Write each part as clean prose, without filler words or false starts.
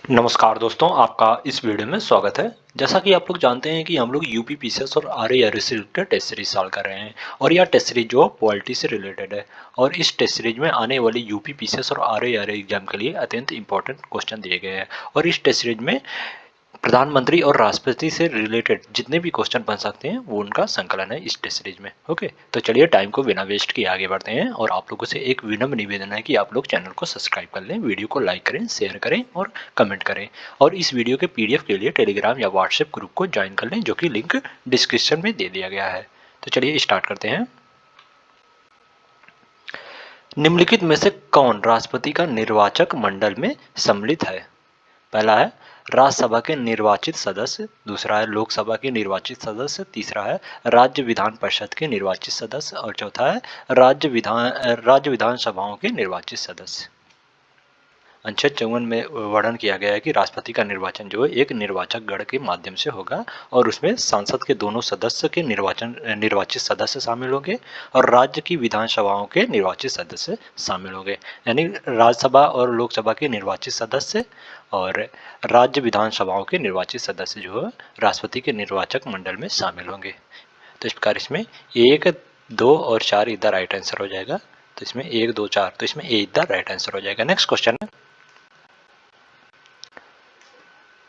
नमस्कार दोस्तों, आपका इस वीडियो में स्वागत है। जैसा कि आप लोग जानते हैं कि हम लोग यूपी पीसीएस और आरएआरएस से रिलेटेड टेस्ट सीरीज सॉल्व कर रहे हैं और यह टेस्ट सीरीज जो पॉलिटी से रिलेटेड है और इस टेस्ट सीरीज में आने वाली यूपी पीसीएस और आरएआरएस एग्जाम के लिए अत्यंत इंपॉर्टेंट क्वेश्चन दिए गए हैं और इस टेस्ट सीरीज में प्रधानमंत्री और राष्ट्रपति से रिलेटेड जितने भी क्वेश्चन बन सकते हैं वो उनका संकलन है इस टेस्ट सीरीज में। ओके, तो चलिए टाइम को बिना वेस्ट किए आगे बढ़ते हैं और आप लोगों से एक विनम्र निवेदन है कि आप लोग चैनल को सब्सक्राइब कर लें, वीडियो को लाइक करें, शेयर करें और कमेंट करें और इस वीडियो के पीडीएफ के लिए टेलीग्राम या व्हाट्सएप ग्रुप को ज्वाइन कर लें जो कि लिंक डिस्क्रिप्शन में दे दिया गया है। तो चलिए स्टार्ट करते हैं। निम्नलिखित में से कौन राष्ट्रपति का निर्वाचक मंडल में सम्मिलित है? पहला है राज्यसभा के निर्वाचित सदस्य, दूसरा है लोकसभा के निर्वाचित सदस्य, तीसरा है राज्य विधान परिषद के निर्वाचित सदस्य और चौथा है राज्य विधानसभाओं के निर्वाचित सदस्य। अनुच्छेद 54 में वर्णन किया गया है कि राष्ट्रपति का निर्वाचन जो है एक निर्वाचक गण के माध्यम से होगा और उसमें सांसद के दोनों सदस्य के निर्वाचित सदस्य शामिल होंगे और राज्य की विधानसभाओं के निर्वाचित सदस्य शामिल होंगे। यानी राज्यसभा और लोकसभा के निर्वाचित सदस्य और राज्य विधानसभाओं के निर्वाचित सदस्य जो है राष्ट्रपति के निर्वाचक मंडल में शामिल होंगे। तो इस प्रकार इसमें 1, 2 और 4 इधर राइट आंसर हो जाएगा। तो इसमें 1, 2, 4 तो इसमें ए इधर राइट आंसर हो जाएगा। नेक्स्ट क्वेश्चन है,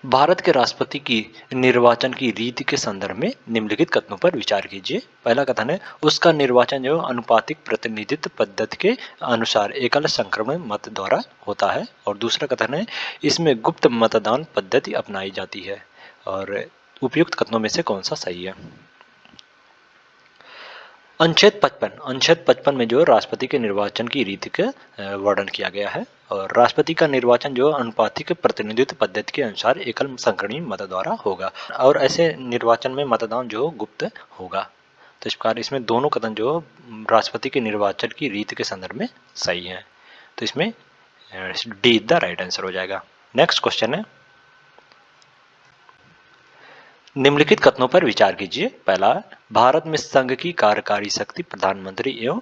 भारत के राष्ट्रपति की निर्वाचन की रीति के संदर्भ में निम्नलिखित कथनों पर विचार कीजिए। पहला कथन है उसका निर्वाचन जो अनुपातिक प्रतिनिधित्व पद्धति के अनुसार एकल संक्रमण मत द्वारा होता है और दूसरा कथन है इसमें गुप्त मतदान पद्धति अपनाई जाती है और उपयुक्त कथनों में से कौन सा सही है? अनुच्छेद 55 में जो राष्ट्रपति के निर्वाचन की रीति का वर्णन किया गया है और राष्ट्रपति का निर्वाचन जो अनुपातिक प्रतिनिधित्व पद्धति के अनुसार एकल संक्रमणीय मत द्वारा होगा और ऐसे निर्वाचन में मतदान जो गुप्त होगा। तो इस प्रकार इसमें दोनों कथन जो राष्ट्रपति के निर्वाचन की रीति के संदर्भ में सही है। तो इसमें डी द राइट आंसर हो जाएगा। नेक्स्ट क्वेश्चन है, निम्नलिखित कथनों पर विचार कीजिए। पहला, भारत में संघ की कार्यकारी शक्ति प्रधानमंत्री एवं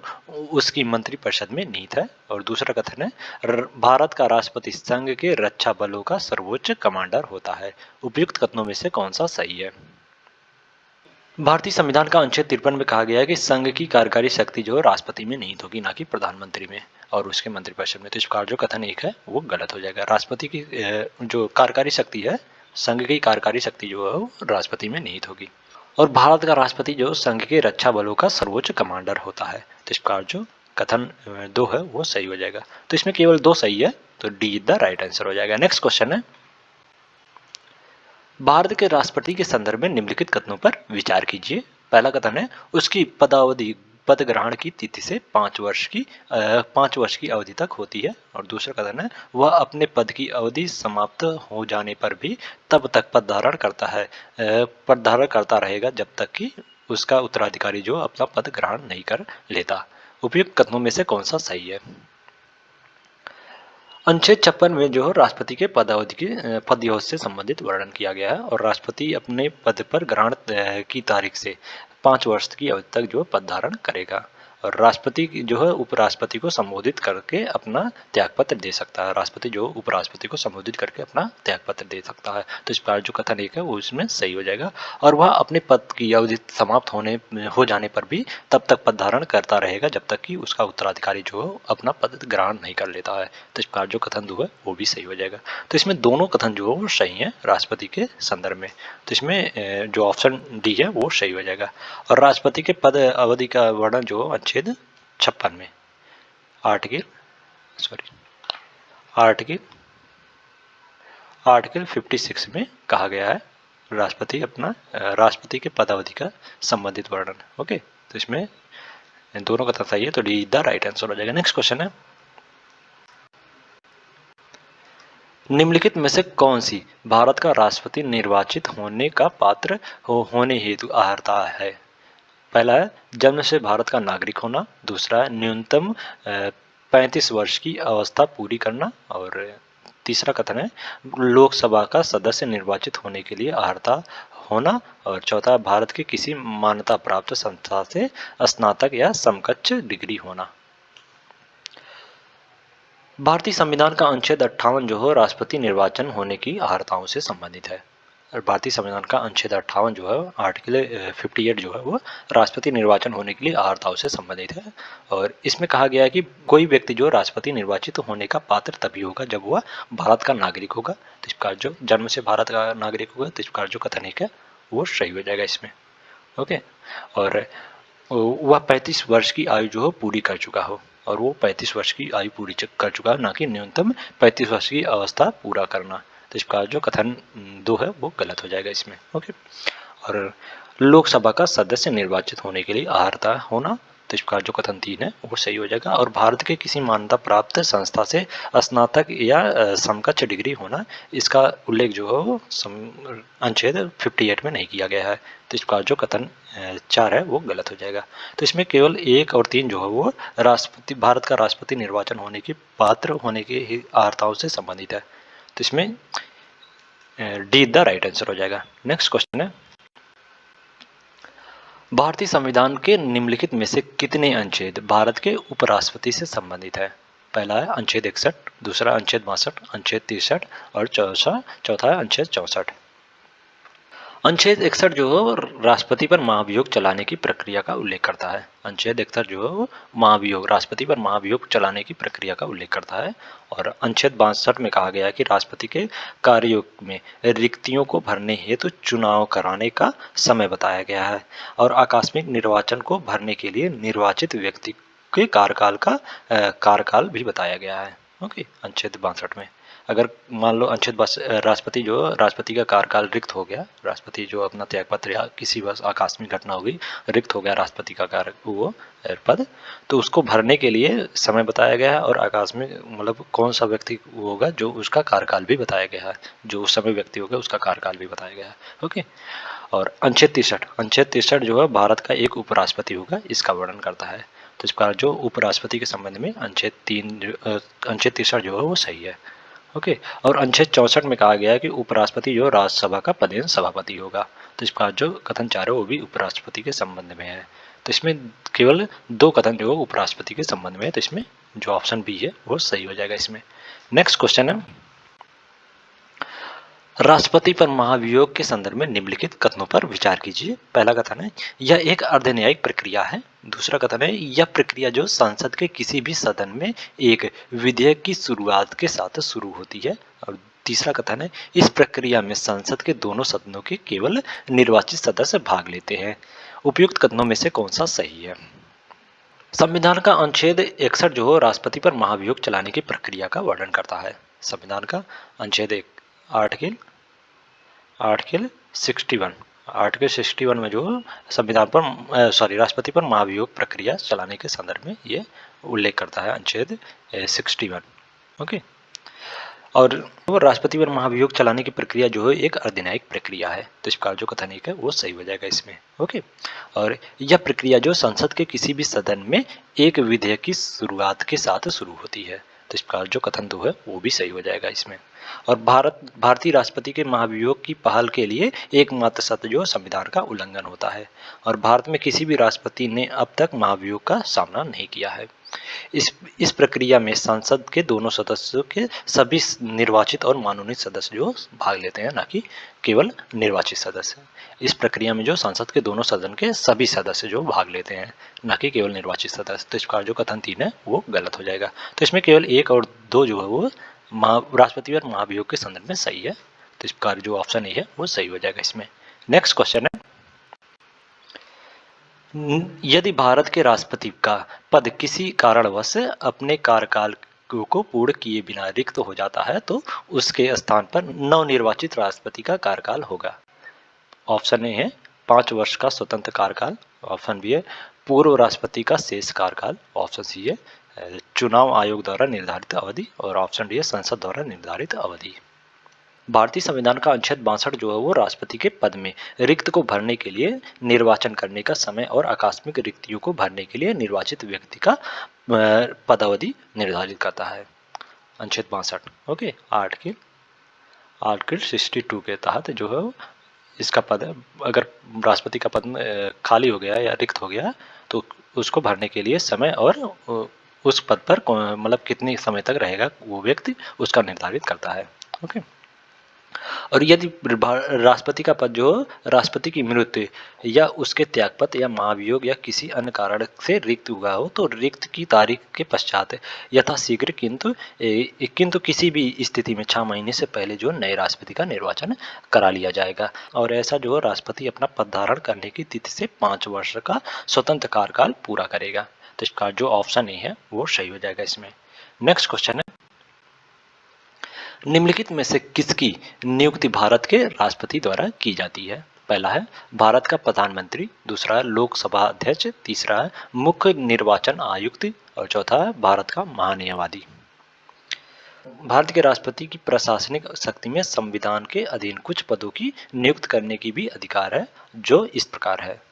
उसकी मंत्रिपरिषद में निहित है और दूसरा कथन है भारत का राष्ट्रपति संघ के रक्षा बलों का सर्वोच्च कमांडर होता है। उपयुक्त कथनों में से कौन सा सही है? भारतीय संविधान का अनुच्छेद 53 में कहा गया है कि संघ की कार्यकारी शक्ति जो राष्ट्रपति में निहित होगी, ना कि प्रधानमंत्री में और उसके मंत्रिपरिषद में। तो इस प्रकार जो कथन एक है वो गलत हो जाएगा। राष्ट्रपति की जो कार्यकारी शक्ति है, संघ की कार्यकारी शक्ति जो है वो राष्ट्रपति में निहित होगी और भारत का राष्ट्रपति जो संघ के रक्षा बलों का सर्वोच्च कमांडर होता है। तो इस प्रकार जो कथन 2 है वो सही हो जाएगा। तो इसमें केवल 2 सही है, तो डी द राइट आंसर हो जाएगा। नेक्स्ट क्वेश्चन है, भारत के राष्ट्रपति के संदर्भ में निम्नलिखित कथनों पर विचार कीजिए। पहला कथन है उसकी पदावधि पद ग्रहण की तिथि से 5 वर्ष की अवधि तक होती है और दूसरा कथन है वह अपने पद की अवधि समाप्त हो जाने पर भी तब तक पद धारण करता रहेगा जब तक कि उसका उत्तराधिकारी जो अपना पद ग्रहण नहीं कर लेता। उपयुक्त कथनों में से कौन सा सही है? अनुच्छेद 56 में जो राष्ट्रपति के पदव्यास से संबंधित वर्णन किया गया है और राष्ट्रपति अपने पद पर ग्रहण की तारीख से 5 वर्ष की अवधि तक जो पद धारण करेगा और राष्ट्रपति जो है उपराष्ट्रपति को संबोधित करके अपना त्यागपत्र दे सकता है। राष्ट्रपति जो उपराष्ट्रपति को संबोधित करके अपना त्यागपत्र दे सकता है। तो इस प्रकार जो कथन एक है वो इसमें सही हो जाएगा और वह अपने पद की अवधि समाप्त हो जाने पर भी तब तक पद धारण करता रहेगा जब तक कि उसका उत्तराधिकारी जो है अपना पद ग्रहण नहीं कर लेता है। तो इस प्रकार जो कथन 2 है वो भी सही हो जाएगा। तो इसमें दोनों कथन जो है वो सही है राष्ट्रपति के संदर्भ में। तो इसमें जो ऑप्शन डी है वो सही हो जाएगा और राष्ट्रपति के पद अवधि का वर्णन जो अनुच्छेद 56 में आर्टिकल आर्टिकल 56 में कहा गया है राष्ट्रपति के पदावधि का संबंधित वर्णन। ओके, तो इसमें दोनों कथन सही है, तो डी द राइट आंसर हो जाएगा। नेक्स्ट क्वेश्चन है, निम्नलिखित में से कौन सी भारत का राष्ट्रपति निर्वाचित होने का पात्र होने हेतु अर्हता है? पहला है जन्म से भारत का नागरिक होना, दूसरा है न्यूनतम 35 वर्ष की अवस्था पूरी करना और तीसरा कथन है लोकसभा का सदस्य निर्वाचित होने के लिए अर्हता होना और चौथा भारत के किसी मान्यता प्राप्त संस्था से स्नातक या समकक्ष डिग्री होना। भारतीय संविधान का अनुच्छेद 58 जो है राष्ट्रपति निर्वाचन होने की अर्हताओं से संबंधित है। और भारतीय संविधान का अनुच्छेद 58 जो है आर्टिकल 58 जो है वो राष्ट्रपति निर्वाचन होने के लिए अर्हताओं से संबंधित है। और इसमें कहा गया है कि कोई व्यक्ति जो राष्ट्रपति निर्वाचित होने का पात्र तभी होगा जब वह भारत का नागरिक होगा। तो इस प्रकार जो जन्म से भारत का नागरिक होगा, तो इस प्रकार जो कथन है वो सही हो जाएगा इसमें। ओके। और वह 35 वर्ष की आयु जो है पूरी कर चुका हो, और वो 35 वर्ष की आयु पूरी कर चुका है, ना कि न्यूनतम 35 वर्ष की अवस्था पूरा करना। तो इस प्रकार जो कथन 2 है वो गलत हो जाएगा इसमें। ओके। और लोकसभा का सदस्य निर्वाचित होने के लिए अर्हता होना, तो इस प्रकार जो कथन 3 है वो सही हो जाएगा। और भारत के किसी मान्यता प्राप्त संस्था से स्नातक या समकक्ष डिग्री होना, इसका उल्लेख जो है वो अनुच्छेद 58 में नहीं किया गया है। तो इस प्रकार जो कथन 4 है वो गलत हो जाएगा। तो इसमें केवल 1 और 3 जो है वो राष्ट्रपति, भारत का राष्ट्रपति निर्वाचन होने की पात्र होने की अर्हताओं से संबंधित है। तो इसमें डी द राइट आंसर हो जाएगा। नेक्स्ट क्वेश्चन है, भारतीय संविधान के निम्नलिखित में से कितने अनुच्छेद भारत के उपराष्ट्रपति से संबंधित है? पहला है अनुच्छेद 61, दूसरा अनुच्छेद 62, अनुच्छेद 63 और चौथा है अनुच्छेद 64। अनुच्छेद 61 जो है वो राष्ट्रपति पर महाभियोग चलाने की प्रक्रिया का उल्लेख करता है। अनुच्छेद 61 जो है वो महाभियोग, राष्ट्रपति पर महाभियोग चलाने की प्रक्रिया का उल्लेख करता है। और अनुच्छेद 62 में कहा गया है कि राष्ट्रपति के कार्यों में रिक्तियों को भरने हेतु चुनाव कराने का समय बताया गया है, और आकस्मिक निर्वाचन को भरने के लिए निर्वाचित व्यक्ति के कार्यकाल भी बताया गया है। ओके, अनुच्छेद 62 में अगर मान लो राष्ट्रपति का कार्यकाल रिक्त हो गया, राष्ट्रपति जो अपना त्यागपत्र या किसी बस आकस्मिक घटना हो गई, रिक्त हो गया राष्ट्रपति का कार्य वो पद, तो उसको भरने के लिए समय बताया गया है, और आकस्मिक मतलब कौन सा व्यक्ति होगा जो उसका कार्यकाल भी बताया गया है, जो उस समय व्यक्ति होगा उसका कार्यकाल भी बताया गया है। ओके। और अनुच्छेद 63 जो है भारत का एक उपराष्ट्रपति होगा, इसका वर्णन करता है। तो इस प्रकार जो उपराष्ट्रपति के संबंध में अनुच्छेद 63 जो है वो सही है। ओके। और अनुच्छेद 64 में कहा गया है कि उपराष्ट्रपति जो राज्यसभा का पदेन सभापति होगा। तो इस प्रकार जो कथन 4 है वो भी उपराष्ट्रपति के संबंध में है। तो इसमें केवल 2 कथन जो है उपराष्ट्रपति के संबंध में है, तो इसमें जो ऑप्शन बी है वो सही हो जाएगा इसमें। नेक्स्ट क्वेश्चन है, राष्ट्रपति पर महाभियोग के संदर्भ में निम्नलिखित कथनों पर विचार कीजिए। पहला कथन है, यह एक अर्धन्यायिक प्रक्रिया है। दूसरा कथन है, यह प्रक्रिया जो संसद के किसी भी सदन में एक विधेयक की शुरुआत के साथ शुरू होती है। और तीसरा कथन है, इस प्रक्रिया में संसद के दोनों सदनों के केवल निर्वाचित सदस्य भाग लेते हैं। उपयुक्त कथनों में से कौन सा सही है? संविधान का अनुच्छेद 61 जो राष्ट्रपति पर महाभियोग चलाने की प्रक्रिया का वर्णन करता है। संविधान का अनुच्छेद आर्टिकल 61 में जो संविधान पर राष्ट्रपति पर महाभियोग प्रक्रिया चलाने के संदर्भ में ये उल्लेख करता है, अनुच्छेद 61। ओके। और वो राष्ट्रपति पर महाभियोग चलाने की प्रक्रिया जो है एक अर्धन्यायिक प्रक्रिया है। तो इस प्रकार जो कथन एक है वो सही हो जाएगा इसमें। ओके। और यह प्रक्रिया जो संसद के किसी भी सदन में एक विधेयक की शुरुआत के साथ शुरू होती है। तो इस प्रकार जो कथन 2 है वो भी सही हो जाएगा इसमें। और भारतीय राष्ट्रपति के महाभियोग की पहल के लिए एकमात्र सत्य जो संविधान का उल्लंघन होता है, और भारत में किसी भी राष्ट्रपति ने अब तक महाभियोग का सामना नहीं किया है। इस प्रक्रिया में संसद के दोनों सदस्यों के सभी निर्वाचित और मनोनीत सदस्य जो भाग लेते हैं, ना कि केवल निर्वाचित सदस्य। इस प्रक्रिया में जो संसद के दोनों सदन के सभी सदस्य जो भाग लेते हैं, ना कि केवल निर्वाचित सदस्य। तो इसका जो कथन 3 है वो गलत हो जाएगा। तो इसमें केवल 1 और 2 जो है वो राष्ट्रपति और महाभियोग के संदर्भ में सही है। तो इस प्रकार जो ऑप्शन ए है वो सही हो जाएगा इसमें। नेक्स्ट क्वेश्चन है, यदि भारत के राष्ट्रपति का पद किसी कारणवश अपने कार्यकाल को पूर्ण किए बिना रिक्त हो जाता है, तो उसके स्थान पर नवनिर्वाचित राष्ट्रपति का कार्यकाल होगा। ऑप्शन ए है 5 वर्ष का स्वतंत्र कार्यकाल, ऑप्शन बी है पूर्व राष्ट्रपति का शेष कार्यकाल, ऑप्शन सी है चुनाव आयोग द्वारा निर्धारित अवधि, और ऑप्शन डी है संसद द्वारा निर्धारित अवधि। भारतीय संविधान का अनुच्छेद 62 जो है वो राष्ट्रपति के पद में रिक्त को भरने के लिए निर्वाचन करने का समय और आकस्मिक रिक्तियों को भरने के लिए निर्वाचित व्यक्ति का पदावधि निर्धारित करता है। अनुच्छेद 62 ओके। आर्टिकल 62 के तहत जो है इसका पद, अगर राष्ट्रपति का पद खाली हो गया या रिक्त हो गया तो उसको भरने के लिए समय और उस पद पर मतलब कितने समय तक रहेगा वो व्यक्ति, उसका निर्धारित करता है। ओके। और यदि राष्ट्रपति का पद जो राष्ट्रपति की मृत्यु या उसके त्यागपत्र या महाभियोग या किसी अन्य कारण से रिक्त हुआ हो तो रिक्त की तारीख के पश्चात यथाशीघ्र किंतु किसी भी स्थिति में 6 महीने से पहले जो नए राष्ट्रपति का निर्वाचन करा लिया जाएगा। और ऐसा जो राष्ट्रपति अपना पद धारण करने की तिथि से 5 वर्ष का स्वतंत्र कार्यकाल पूरा करेगा। तो इसका जो ऑप्शन ए है वो सही हो जाएगा इसमें। नेक्स्ट क्वेश्चन है, निम्नलिखित में से किसकी नियुक्ति भारत के राष्ट्रपति द्वारा की जाती है? पहला है भारत का प्रधानमंत्री, दूसरा है लोकसभा अध्यक्ष, तीसरा है मुख्य निर्वाचन आयुक्त और चौथा है भारत का महान्यायवादी। भारत के राष्ट्रपति की प्रशासनिक शक्ति में संविधान के अधीन कुछ पदों की नियुक्त करने की भी अधिकार है, जो इस प्रकार है।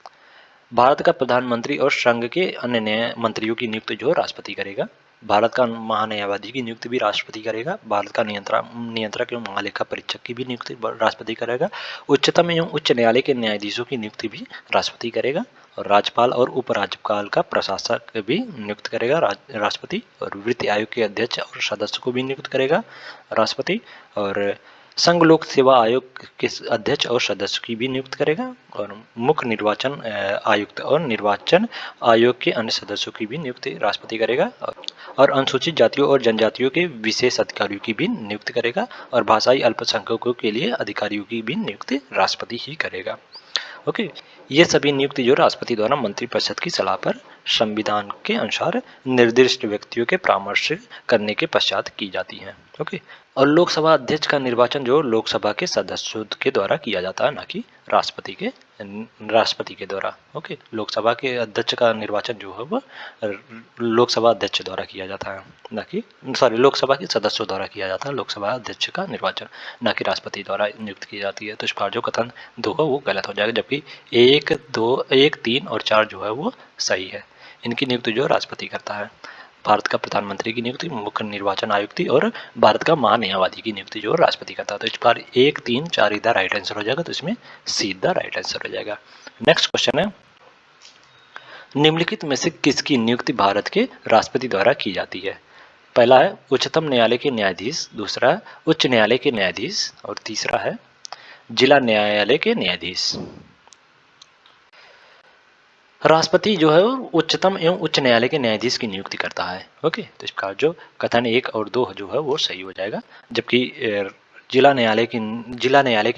भारत का प्रधानमंत्री और संघ के अन्य न्याय मंत्रियों की नियुक्ति जो राष्ट्रपति करेगा। भारत का महान्यायवादी की नियुक्ति भी राष्ट्रपति करेगा। भारत का नियंत्रक एवं महालेखा परीक्षक की भी नियुक्ति राष्ट्रपति करेगा। उच्चतम एवं उच्च न्यायालय के न्यायाधीशों की नियुक्ति भी राष्ट्रपति करेगा। और राज्यपाल और उपराज्यपाल का प्रशासक भी नियुक्त करेगा राष्ट्रपति। और वित्त आयोग के अध्यक्ष और सदस्य को भी नियुक्त करेगा राष्ट्रपति। और संघ लोक सेवा आयोग के अध्यक्ष और सदस्य की भी नियुक्त करेगा। और मुख्य निर्वाचन आयुक्त और निर्वाचन आयोग के अन्य सदस्यों की भी नियुक्ति राष्ट्रपति करेगा। और अनुसूचित जातियों और जनजातियों के विशेष अधिकारियों की भी नियुक्ति करेगा। और भाषाई अल्पसंख्यकों के लिए अधिकारियों की भी नियुक्ति राष्ट्रपति ही करेगा। ओके, ये सभी नियुक्ति जो राष्ट्रपति द्वारा मंत्रिपरिषद की सलाह पर संविधान के अनुसार निर्दिष्ट व्यक्तियों के परामर्श करने के पश्चात की जाती है। ओके। और लोकसभा अध्यक्ष का निर्वाचन जो लोकसभा के सदस्यों के द्वारा किया जाता है, ना कि राष्ट्रपति के द्वारा। ओके, लोकसभा के अध्यक्ष का निर्वाचन जो है वो लोकसभा अध्यक्ष द्वारा किया जाता है, ना कि लोकसभा के सदस्यों द्वारा किया जाता है लोकसभा अध्यक्ष का निर्वाचन, ना कि राष्ट्रपति द्वारा नियुक्त की जाती है। तो इस बार जो कथन 2 है वो गलत हो जाएगा, जबकि 1, 2, 1, 3 और 4 जो है वो सही है। इनकी नियुक्ति जो राष्ट्रपति करता है। भारत का प्रधानमंत्री की नियुक्ति, मुख्य निर्वाचन आयुक्त और भारत का महान्यायवादी की नियुक्ति जो राष्ट्रपति करता है। तो इस बार 1, 3, 4 इधर राइट आंसर हो जाएगा, तो इसमें सीधा राइट आंसर हो जाएगा। नेक्स्ट क्वेश्चन है, निम्नलिखित में से किसकी नियुक्ति भारत के राष्ट्रपति द्वारा की जाती है? पहला है उच्चतम न्यायालय के न्यायाधीश, दूसरा है उच्च न्यायालय के न्यायाधीश और तीसरा है जिला न्यायालय के न्यायाधीश। राष्ट्रपति जो है वो उच्चतम एवं उच्च न्यायालय के न्यायाधीश की नियुक्ति करता है। ओके, तो इसका जो कथन 1 और 2 जो है वो सही हो जाएगा, जबकि जिला न्यायालय के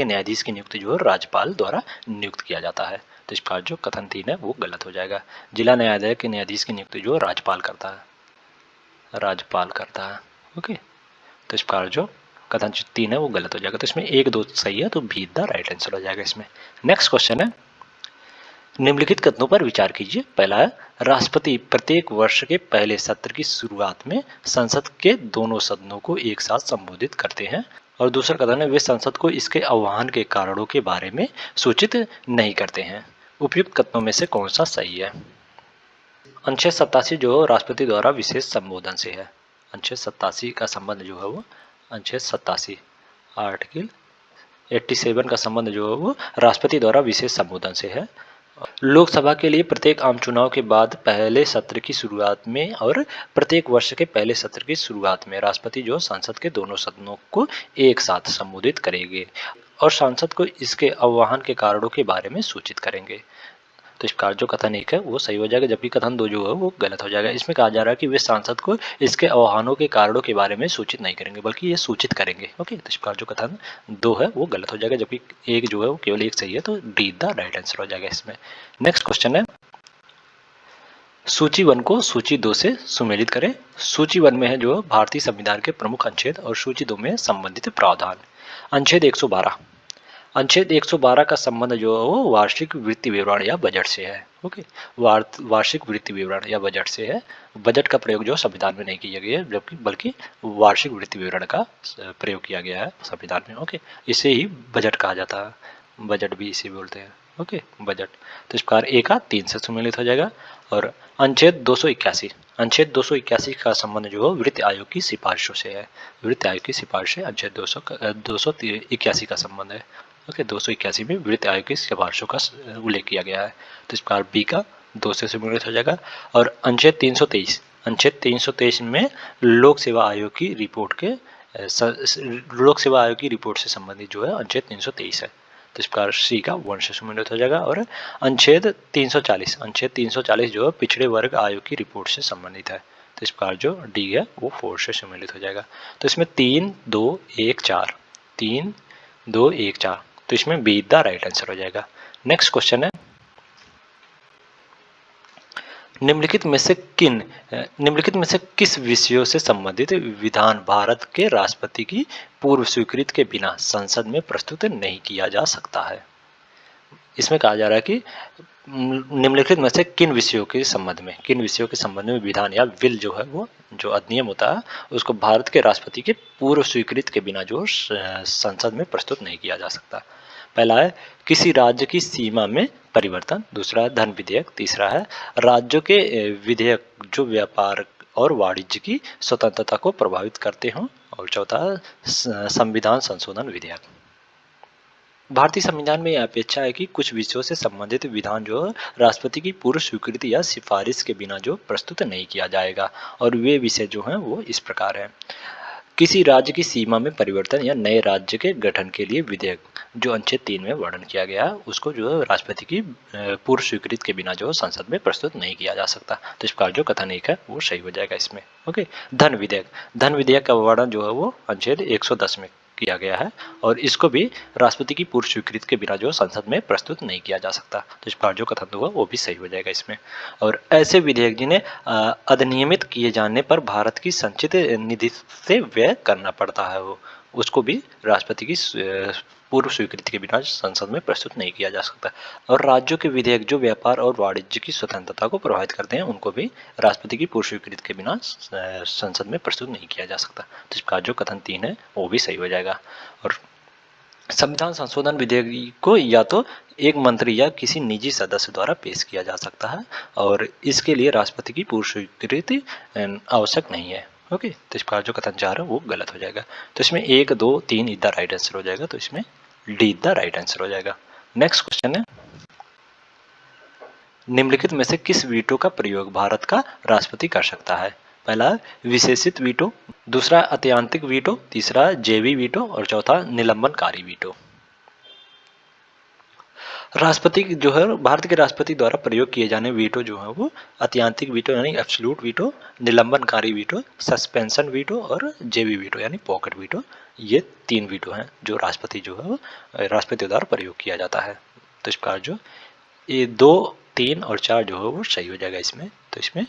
न्यायाधीश की नियुक्ति जो है राज्यपाल द्वारा नियुक्त किया जाता है। तो इसका जो कथन 3 है वो गलत हो जाएगा। जिला न्यायालय के न्यायाधीश की नियुक्ति जो राज्यपाल करता है। ओके, तो इस प्रकार जो कथन 3 है वो गलत हो जाएगा। तो इसमें 1, 2 सही है, तो बी द राइट आंसर हो जाएगा इसमें। नेक्स्ट क्वेश्चन है, निम्नलिखित कथनों पर विचार कीजिए। पहला है राष्ट्रपति प्रत्येक वर्ष के पहले सत्र की शुरुआत में संसद के दोनों सदनों को एक साथ संबोधित करते हैं। और दूसरा कथन है वे संसद को इसके आह्वान के कारणों के बारे में सूचित नहीं करते हैं। उपयुक्त कथनों में से कौन सा सही है? अनुच्छेद 87 जो राष्ट्रपति द्वारा विशेष संबोधन से है। अनुच्छेद 87 का संबंध जो है वो अनुच्छेद 87 आर्टिकल 87 का संबंध जो है वो राष्ट्रपति द्वारा विशेष संबोधन से है। लोकसभा के लिए प्रत्येक आम चुनाव के बाद पहले सत्र की शुरुआत में और प्रत्येक वर्ष के पहले सत्र की शुरुआत में राष्ट्रपति जो संसद के दोनों सदनों को एक साथ संबोधित करेंगे और सांसद को इसके आह्वान के कारणों के बारे में सूचित करेंगे। तो इस प्रकार जो कथन 1 है वो सही हो जाएगा, जबकि कथन 2 जो है वो गलत हो जाएगा। इसमें कहा जा रहा है कि वे सांसद को इसके आह्वानों के कारणों के बारे में सूचित नहीं करेंगे, बल्कि ये सूचित करेंगे। ओके, तो इस प्रकार जो कथन 2 है वो गलत हो जाएगा, जबकि 1 जो है वो केवल 1 सही है, तो डी द राइट आंसर हो जाएगा इसमें। नेक्स्ट क्वेश्चन है, सूची 1 को सूची 2 से सुमेलित करें। सूची 1 में है जो भारतीय संविधान के प्रमुख अनुच्छेद और सूची 2 में संबंधित प्रावधान। अनुच्छेद 112 का संबंध जो है वो वार्षिक वृत्ति विवरण या बजट से है। ओके, वार्षिक वृत्ति विवरण या बजट से है। बजट का प्रयोग जो संविधान में नहीं किया गया है, जबकि बल्कि वार्षिक वृत्ति विवरण का प्रयोग किया गया है संविधान में। ओके, इसे ही बजट कहा जाता है, बजट भी इसे बोलते हैं। Okay, budget. तो इस प्रकार 1 का 3 से सुमेलित हो जाएगा। और अनुच्छेद 281 का संबंध जो है वित्त आयोग की सिफारिशों से है। वित्त आयोग की सिफारिश से अनुच्छेद 281 का संबंध है। ओके, 281 में वित्त आयोग की सिफारिशों का उल्लेख किया गया है। तो इस प्रकार बी का 2 से सुमेलित हो जाएगा। और अनुच्छेद अनुच्छेद 323 में लोक सेवा आयोग की रिपोर्ट के लोक सेवा आयोग की रिपोर्ट से संबंधित जो है अनुच्छेद 323 है। तो इस प्रकार सी का 1 से सम्मिलित हो जाएगा। और अनुच्छेद 340 जो है पिछड़े वर्ग आयोग की रिपोर्ट से संबंधित है। तो इस प्रकार जो डी है वो 4 से सम्मिलित हो जाएगा। तो इसमें 3 2 1 4 3 2 1 4, तो इसमें बी द राइट आंसर हो जाएगा। नेक्स्ट क्वेश्चन है, निम्नलिखित में से किस विषयों से संबंधित विधान भारत के राष्ट्रपति की पूर्व स्वीकृति के बिना संसद में प्रस्तुत नहीं किया जा सकता है। इसमें कहा जा रहा है कि निम्नलिखित में से किन विषयों के संबंध में विधान या बिल जो है वो जो अधिनियम होता है उसको भारत के राष्ट्रपति के पूर्व स्वीकृति के बिना जो संसद में प्रस्तुत नहीं किया जा सकता। पहला है किसी राज्य की सीमा में परिवर्तन, दूसरा है धन विधेयक, तीसरा है राज्यों के विधेयक जो व्यापार और वाणिज्य की स्वतंत्रता को प्रभावित करते हों, और चौथा है संविधान संशोधन विधेयक। भारतीय संविधान में यह अपेक्षा है कि कुछ विषयों से संबंधित विधान जो राष्ट्रपति की पूर्व स्वीकृति या सिफारिश के बिना जो प्रस्तुत नहीं किया जाएगा, और वे विषय जो हैं वो इस प्रकार हैं। किसी राज्य की सीमा में परिवर्तन या नए राज्य के गठन के लिए विधेयक जो अनुच्छेद 3 में वर्णन किया गया है उसको जो है राष्ट्रपति की पूर्व स्वीकृति के बिना जो संसद में प्रस्तुत नहीं किया जा सकता। तो इस प्रकार जो कथन एक है वो सही हो जाएगा इसमें। ओके, धन विधेयक का वर्णन जो है वो अनुच्छेद 110 में किया गया है, और इसको भी राष्ट्रपति की पूर्व स्वीकृति के बिना जो संसद में प्रस्तुत नहीं किया जा सकता। तो इस प्रकार जो कथन होगा वो भी सही हो जाएगा इसमें। और ऐसे विधेयक जिन्हें अधिनियमित किए जाने पर भारत की संचित निधि से व्यय करना पड़ता है वो उसको भी राष्ट्रपति की पूर्व स्वीकृति के बिना संसद में प्रस्तुत नहीं किया जा सकता। और राज्यों के विधेयक जो व्यापार और वाणिज्य की स्वतंत्रता को प्रभावित करते हैं उनको भी राष्ट्रपति की पूर्व स्वीकृति के बिना संसद में प्रस्तुत नहीं किया जा सकता। तो इसका जो कथन 3 है वो भी सही हो जाएगा। और संविधान संशोधन विधेयक को या तो एक मंत्री या किसी निजी सदस्य द्वारा पेश किया जा सकता है, और इसके लिए राष्ट्रपति की पूर्व स्वीकृति आवश्यक नहीं है। ओके, तो इस प्रकार जो कथन 4 है वो गलत हो जाएगा। तो इसमें 1 2 3 इज द राइट आंसर हो जाएगा। तो इसमें डी द राइट आंसर हो जाएगा। नेक्स्ट क्वेश्चन है, निम्नलिखित में से किस वीटो का प्रयोग भारत का राष्ट्रपति कर सकता है। पहला विशेषित वीटो, दूसरा अत्यंतिक वीटो, तीसरा जेवी वीटो, और चौथा निलंबनकारी वीटो। राष्ट्रपति जो है भारत के राष्ट्रपति द्वारा प्रयोग किए जाने वीटो जो है वो अत्यंतिक वीटो यानी एब्सोल्यूट वीटो, निलंबनकारी वीटो, सस्पेंशन वीटो और जेवी वीटो यानी पॉकेट वीटो, ये 3 वीटो हैं जो राष्ट्रपति जो है वो राष्ट्रपति द्वारा प्रयोग किया जाता है। तो इस प्रकार जो ये 2 3 और 4 जो है वो सही हो जाएगा इसमें। तो इसमें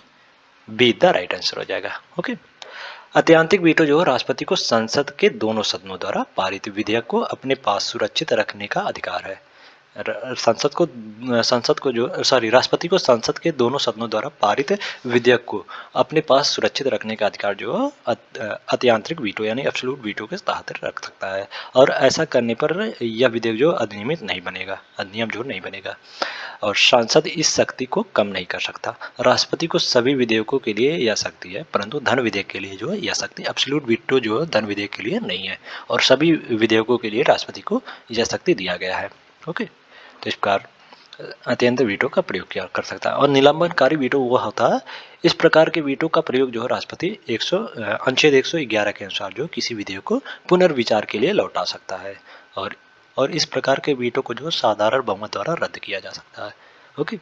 बी द राइट आंसर हो जाएगा। ओके, अत्यंतिक वीटो जो है राष्ट्रपति को संसद के दोनों सदनों द्वारा पारित विधेयक को अपने पास सुरक्षित रखने का अधिकार है। राष्ट्रपति को संसद के दोनों सदनों द्वारा पारित विधेयक को अपने पास सुरक्षित रखने का अधिकार जो अत्यंतिक वीटो यानी एब्सोल्यूट वीटो के तहत रख सकता है, और ऐसा करने पर यह विधेयक जो अधिनियम जो नहीं बनेगा, और सांसद इस शक्ति को कम नहीं कर सकता। राष्ट्रपति को सभी विधेयकों के लिए यह शक्ति है, परंतु धन विधेयक के लिए जो है यह शक्ति एब्सोल्यूट वीटो जो है धन विधेयक के लिए नहीं है, और सभी विधेयकों के लिए राष्ट्रपति को यह शक्ति दिया गया है। ओके, तो इस प्रकार अत्यंत वीटो का प्रयोग किया कर सकता है। और निलंबनकारी वीटो वह होता है, इस प्रकार के वीटो का प्रयोग जो है राष्ट्रपति अनुच्छेद 111 के अनुसार जो किसी विधेयक को पुनर्विचार के लिए लौटा सकता है, और इस प्रकार के वीटो को जो साधारण बहुमत द्वारा रद्द किया जा सकता है। ओके,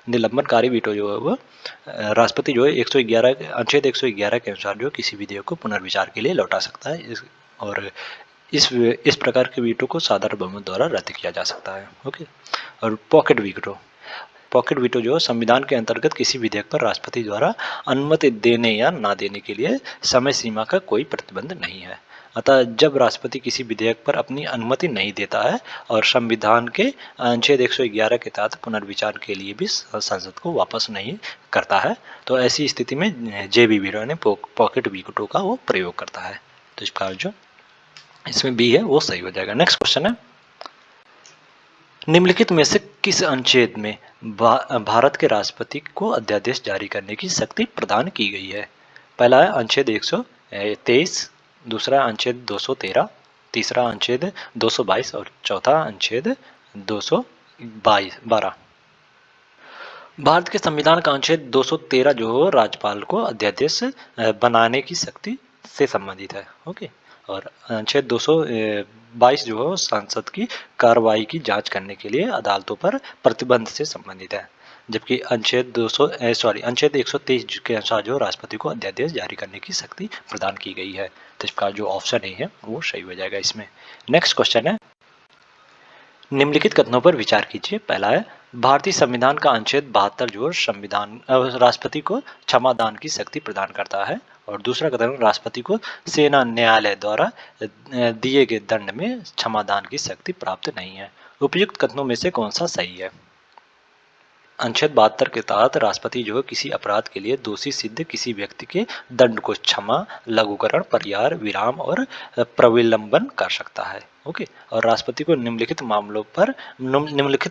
निलंबनकारी वीटो जो है वो राष्ट्रपति जो है 111 अनुच्छेद 111 के अनुसार जो किसी विधेयक को पुनर्विचार के लिए लौटा सकता है, और इस प्रकार के वीटो को साधारण बहुमत द्वारा रद्द किया जा सकता है। ओके, और पॉकेट वीटो जो संविधान के अंतर्गत किसी विधेयक पर राष्ट्रपति द्वारा अनुमति देने या ना देने के लिए समय सीमा का कोई प्रतिबंध नहीं है। अतः जब राष्ट्रपति किसी विधेयक पर अपनी अनुमति नहीं देता है और संविधान के अनुच्छेद 111 के तहत पुनर्विचार के लिए भी संसद को वापस नहीं करता है, तो ऐसी स्थिति में जेबी वीटो यानी पॉकेट वीटो का वो प्रयोग करता है। तो इस प्रकार जो इसमें बी है वो सही हो जाएगा। नेक्स्ट क्वेश्चन है, निम्नलिखित में से किस अनुच्छेद में भारत के राष्ट्रपति को अध्यादेश जारी करने की शक्ति प्रदान की गई है। पहला है अनुच्छेद 123, दूसरा अनुच्छेद 213, तीसरा अनुच्छेद 222 और चौथा अनुच्छेद 212। भारत के संविधान का अनुच्छेद 213 जो हो राज्यपाल को अध्यादेश बनाने की शक्ति से संबंधित है। ओके। और अनुच्छेद 222 जो हो संसद की कार्रवाई की जांच करने के लिए अदालतों पर प्रतिबंध से संबंधित है। जबकि अनुच्छेद 123 के अनुसार जो राष्ट्रपति को अध्यादेश जारी करने की शक्ति प्रदान की गई है। तो इसका जो ऑप्शन ए है वो सही हो जाएगा इसमें। नेक्स्ट क्वेश्चन है, निम्नलिखित कथनों पर विचार कीजिए। पहला है, भारतीय संविधान का अनुच्छेद 72 जो संविधान राष्ट्रपति को क्षमादान की शक्ति प्रदान करता है। और दूसरा कथन, राष्ट्रपति को सेना न्यायालय द्वारा दिए गए दंड में क्षमादान की शक्ति प्राप्त नहीं है। उपयुक्त कथनों में से कौन सा सही है? अनुच्छेद 72 के तहत राष्ट्रपति जो किसी अपराध के लिए दोषी सिद्ध किसी व्यक्ति के दंड को क्षमा, लघुकरण, परिहार, विराम और प्रविलंबन कर सकता है। ओके। और राष्ट्रपति को निम्नलिखित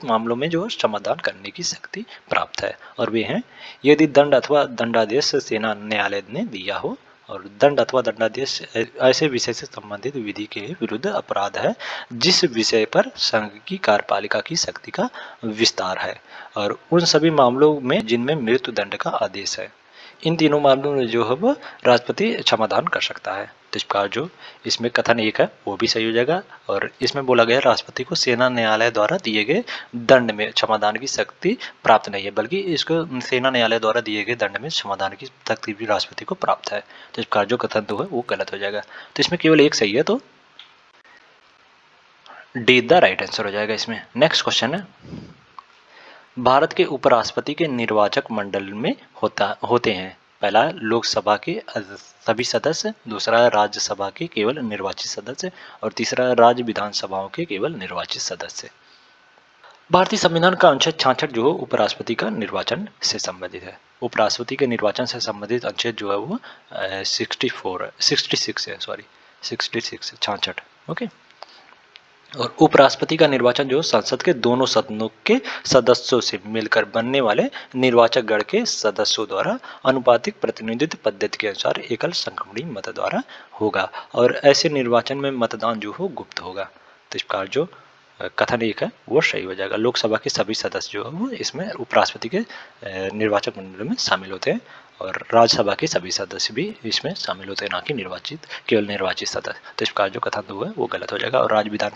मामलों में जो क्षमादान करने की शक्ति प्राप्त है, और वे हैं, यदि दंड अथवा दंडादेश सेना न्यायालय ने दिया हो, और दंड अथवा दंडादेश ऐसे विषय से संबंधित विधि के विरुद्ध अपराध है जिस विषय पर संघ की कार्यपालिका की शक्ति का विस्तार है, और उन सभी मामलों में जिनमें मृत्यु दंड का आदेश है। इन तीनों मामलों में जो है वो राष्ट्रपति क्षमादान कर सकता है। तो इस प्रकार जो इसमें कथन एक है वो भी सही हो जाएगा। और इसमें बोला गया राष्ट्रपति को सेना न्यायालय द्वारा दिए गए दंड में क्षमादान की शक्ति प्राप्त नहीं है, बल्कि इसको सेना न्यायालय द्वारा दिए गए दंड में क्षमादान की शक्ति भी राष्ट्रपति को प्राप्त है। तो इस प्रकार जो कथन तो है वो गलत हो जाएगा। तो इसमें केवल एक सही है, तो डी द राइट आंसर हो जाएगा इसमें। नेक्स्ट क्वेश्चन है, भारत के उपराष्ट्रपति के निर्वाचक मंडल में होते हैं। पहला है लोकसभा के सभी सदस्य, दूसरा है राज्यसभा के केवल निर्वाचित सदस्य, और तीसरा है राज्य विधानसभाओं के केवल निर्वाचित सदस्य। भारतीय संविधान का अनुच्छेद 66 जो उपराष्ट्रपति का निर्वाचन से संबंधित है। उपराष्ट्रपति के निर्वाचन से संबंधित अनुच्छेद जो है वो 66 ओके। और उपराष्ट्रपति का निर्वाचन जो संसद के दोनों सदनों के सदस्यों से मिलकर बनने वाले निर्वाचक गण के सदस्यों द्वारा अनुपातिक प्रतिनिधित्व पद्धति के अनुसार एकल संक्रमणीय मत द्वारा होगा, और ऐसे निर्वाचन में मतदान जो हो गुप्त होगा। तो इस प्रकार जो कथन एक है वो सही हो जाएगा। लोकसभा के सभी सदस्य जो है वो इसमें उपराष्ट्रपति के निर्वाचक मंडल में शामिल होते हैं, और राज्यसभा के सभी सदस्य भी इसमें शामिल होते हैं, ना कि केवल निर्वाचित सदस्य। तो इस प्रकार जो कथन दो है वो गलत हो जाएगा। और राज्य विधान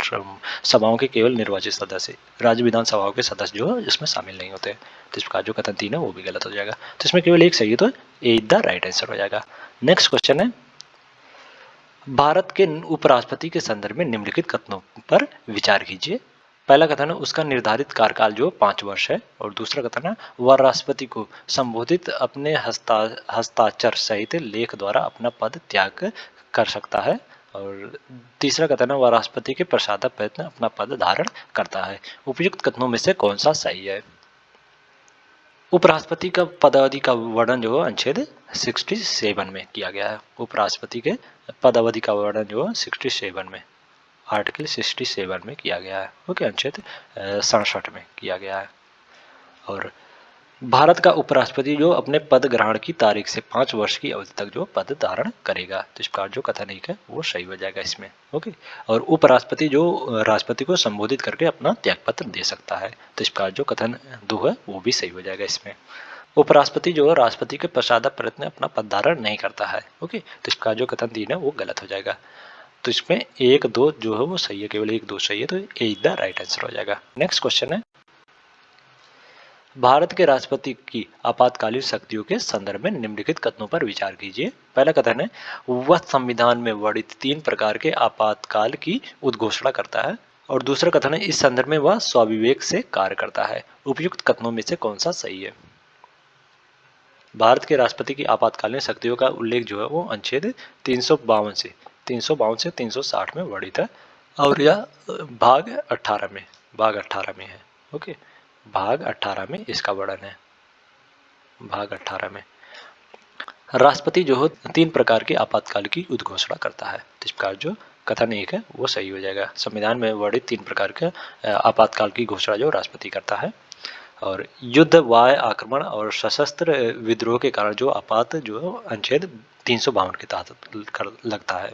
सभाओं के केवल निर्वाचित सदस्य, राज्य विधानसभाओं के सदस्य जो है इसमें शामिल नहीं होते। तो इस प्रकार जो कथन 3 है वो भी गलत हो जाएगा। तो इसमें केवल एक सही है, तो ए द राइट आंसर हो जाएगा। नेक्स्ट क्वेश्चन है, भारत के उपराष्ट्रपति के संदर्भ में निम्नलिखित कथनों पर विचार कीजिए। पहला कथन है उसका निर्धारित कार्यकाल जो 5 वर्ष है, और दूसरा कथन है वह राष्ट्रपति को संबोधित अपने हस्ताक्षर सहित लेख द्वारा अपना पद त्याग कर सकता है, और तीसरा कथन है वह राष्ट्रपति के प्रसाद प्रयत्न अपना पद धारण करता है। उपयुक्त कथनों में से कौन सा सही है? उपराष्ट्रपति का पदावधि का वर्णन जो है अनुच्छेद 67 में किया गया है। उपराष्ट्रपति के पदावधि का वर्णन जो है 67 में, आर्टिकल 67 में किया गया है। ओके, अनुच्छेद 67 में किया गया है। और भारत का उपराष्ट्रपति जो अपने पद ग्रहण की तारीख से 5 वर्ष की अवधि तक जो पद धारण करेगा। तो इस प्रकार जो कथन एक है वो सही हो जाएगा इसमें। ओके। और उपराष्ट्रपति जो राष्ट्रपति को संबोधित करके अपना त्यागपत्र दे सकता है। तो इस प्रकार जो कथन 2 है वो भी सही हो जाएगा इसमें। उपराष्ट्रपति जो है राष्ट्रपति के प्रसाद प्रयत्न अपना पद धारण नहीं करता है। ओके। तो इस प्रकार जो कथन 3 है वो गलत हो जाएगा। तो इसमें 1, 2 जो है वो सही है, केवल 1, 2 सही है, तो ए द राइट आंसर हो जाएगा। नेक्स्ट क्वेश्चन है, भारत के राष्ट्रपति की आपातकालीन शक्तियों के संदर्भ में निम्नलिखित कथनों पर विचार कीजिए। पहला कथन है वह संविधान में वर्णित 3 प्रकार के आपातकाल की उद्घोषणा करता है, और दूसरा कथन है इस संदर्भ में वह स्वाविवेक से कार्य करता है। उपयुक्त कथनों में से कौन सा सही है? भारत के राष्ट्रपति की आपातकालीन शक्तियों का उल्लेख जो है वो अनुच्छेद 352 से 360 में वर्णित है, और यह भाग 18 में है। ओके, भाग 18 में इसका वर्णन है। भाग 18 में राष्ट्रपति जो हो 3 प्रकार के आपातकाल की उद्घोषणा करता है। तो इस प्रकार जो कथन 1 है वो सही हो जाएगा। संविधान में वर्णित 3 प्रकार के आपातकाल की घोषणा जो राष्ट्रपति करता है, और युद्ध, वाय आक्रमण और सशस्त्र विद्रोह के कारण जो आपात जो अनुच्छेद 352 के तहत लगता है।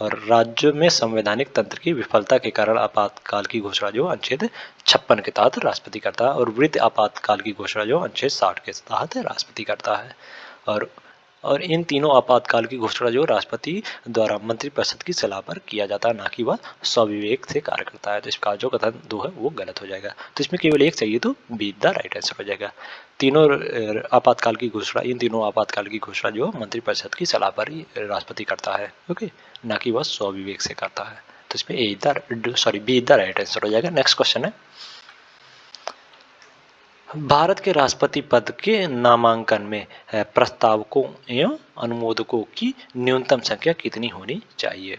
और राज्य में संवैधानिक तंत्र की विफलता के कारण आपातकाल की घोषणा जो अनुच्छेद 56 के तहत राष्ट्रपति करता है, और वृत्त आपातकाल की घोषणा जो अनुच्छेद 60 के तहत राष्ट्रपति करता है। और इन तीनों आपातकाल की घोषणा जो राष्ट्रपति द्वारा मंत्रिपरिषद की सलाह पर किया जाता है, ना कि वह स्वविवेक से कार्य करता है। तो इसका जो कथन 2 है वो गलत हो जाएगा। तो इसमें केवल एक चाहिए, तो बी द राइट आंसर हो जाएगा। तीनों आपातकाल की घोषणा इन तीनों आपातकाल की घोषणा जो मंत्रिपरिषद की सलाह पर ही राष्ट्रपति करता है, ओके, ना कि वह स्वविवेक से करता है। तो इसमें बी द राइट आंसर हो जाएगा। नेक्स्ट क्वेश्चन है, भारत के राष्ट्रपति पद के नामांकन में प्रस्तावकों एवं अनुमोदकों की न्यूनतम संख्या कितनी होनी चाहिए?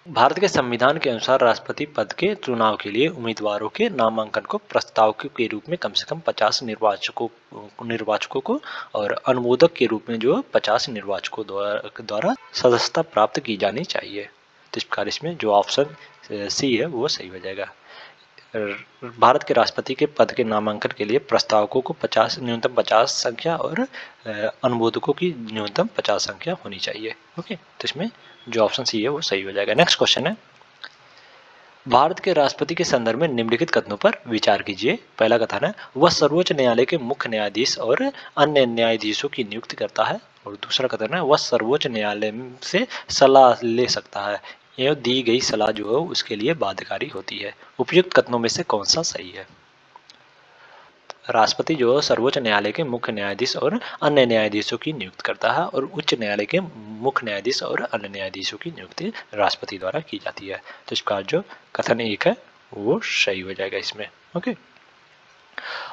भारत के संविधान के अनुसार राष्ट्रपति पद के चुनाव के लिए उम्मीदवारों के नामांकन को प्रस्तावकों के रूप में कम से कम 50 निर्वाचकों को और अनुमोदक के रूप में जो 50 निर्वाचकों द्वारा सदस्यता प्राप्त की जानी चाहिए। तो इस प्रकार इसमें जो ऑप्शन सी है वो सही हो जाएगा। भारत के राष्ट्रपति के पद के नामांकन के लिए प्रस्तावकों को न्यूनतम 50 संख्या और अनुमोदकों की न्यूनतम 50 संख्या होनी चाहिए, ओके। तो इसमें जो ऑप्शन सी है वो सही हो जाएगा। नेक्स्ट क्वेश्चन है, भारत के राष्ट्रपति के संदर्भ में निम्नलिखित कथनों पर विचार कीजिए। पहला कथन है, वह सर्वोच्च न्यायालय के मुख्य न्यायाधीश और अन्य न्यायाधीशों की नियुक्ति करता है। और दूसरा कथन है, वह सर्वोच्च न्यायालय से सलाह ले सकता है एवं दी गई सलाह जो है उसके लिए बाध्यकारी होती है। उपयुक्त कथनों में से कौन सा सही है? राष्ट्रपति जो सर्वोच्च न्यायालय के मुख्य न्यायाधीश और अन्य न्यायाधीशों की नियुक्ति करता है, और उच्च न्यायालय के मुख्य न्यायाधीश और अन्य न्यायाधीशों की नियुक्ति राष्ट्रपति द्वारा की जाती है। तो इसका जो कथन एक है वो सही हो जाएगा इसमें, ओके।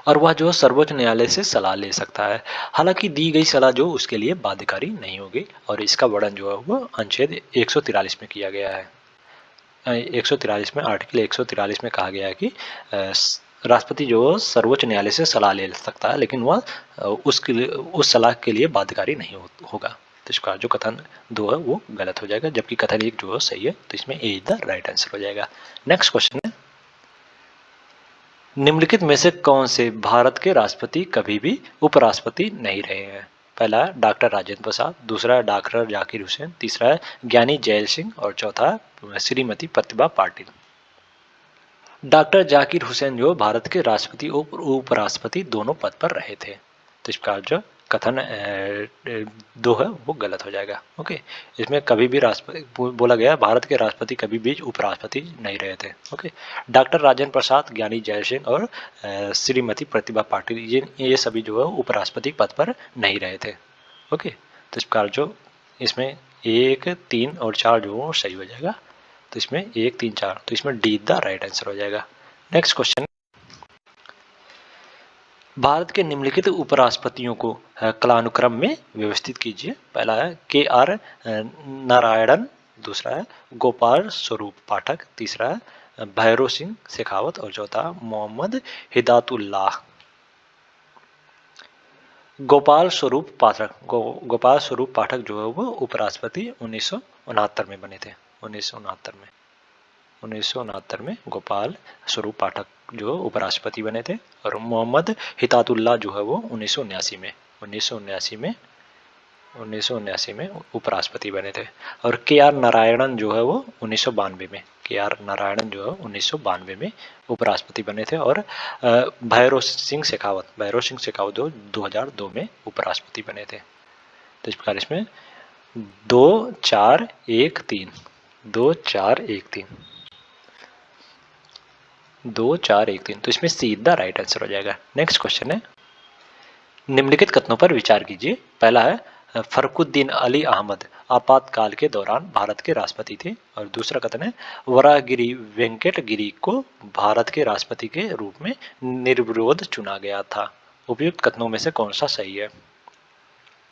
और वह जो सर्वोच्च न्यायालय से सलाह ले सकता है, हालांकि दी गई सलाह जो उसके लिए बाध्यकारी नहीं होगी। और इसका वर्णन जो है वो अनुच्छेद 143 में किया गया है। 143 में आर्टिकल 143 में कहा गया है कि राष्ट्रपति जो सर्वोच्च न्यायालय से सलाह ले सकता है, लेकिन वह उस सलाह के लिए बाध्यकारी नहीं होगा। तो इसका जो कथन 2 है वो गलत हो जाएगा, जबकि कथन 1 जो है सही है। तो इसमें ए इज द राइट आंसर हो जाएगा। नेक्स्ट क्वेश्चन है, निम्नलिखित में से कौन से भारत के राष्ट्रपति कभी भी उपराष्ट्रपति नहीं रहे हैं? पहला है डॉक्टर राजेंद्र प्रसाद, दूसरा है डॉक्टर जाकिर हुसैन, तीसरा है ज्ञानी जैल सिंह और चौथा श्रीमती प्रतिभा पाटिल। डॉक्टर जाकिर हुसैन जो भारत के राष्ट्रपति और उपराष्ट्रपति दोनों पद पर रहे थे। तो इसका जो कथन 2 है वो गलत हो जाएगा, ओके। इसमें कभी भी राष्ट्रपति बोला गया, भारत के राष्ट्रपति कभी भी उपराष्ट्रपति नहीं रहे थे, ओके। डॉक्टर राजेंद्र प्रसाद, ज्ञानी जैल सिंह और श्रीमती प्रतिभा पाटिल ये सभी जो है उपराष्ट्रपति पद पर नहीं रहे थे, ओके। तो इस प्रकार जो इसमें 1, 3 और 4 जो सही हो जाएगा। तो इसमें 1, 3, 4, तो इसमें डी द राइट आंसर हो जाएगा। नेक्स्ट क्वेश्चन, भारत के निम्नलिखित उपराष्ट्रपतियों को कालानुक्रम में व्यवस्थित कीजिए। पहला है KR नारायणन, दूसरा है गोपाल स्वरूप पाठक, तीसरा है भैरों सिंह शेखावत और चौथा मोहम्मद हिदायतुल्लाह। गोपाल स्वरूप पाठक जो है वो उपराष्ट्रपति 1969 में बने थे। 1969 में गोपाल स्वरूप पाठक जो उपराष्ट्रपति बने थे, और मोहम्मद हिदायतुल्लाह जो है वो 1979 में उपराष्ट्रपति बने थे। और KR नारायणन जो है वो 1992 में उपराष्ट्रपति बने थे। और भैरों सिंह शेखावत जो 2002 में उपराष्ट्रपति बने थे। तो इस प्रकार इसमें 2, 4, 1, 3 2, 4, 1, 3 2, 4, 1, 3, तो इसमें सीधा राइट आंसर हो जाएगा। नेक्स्ट क्वेश्चन है, निम्नलिखित कथनों पर विचार कीजिए। पहला है फरुखुद्दीन अली अहमद आपातकाल के दौरान भारत के राष्ट्रपति थे। और दूसरा कथन है वराहगिरी वेंकट गिरी को भारत के राष्ट्रपति के रूप में निर्विरोध चुना गया था। उपयुक्त कथनों में से कौन सा सही है?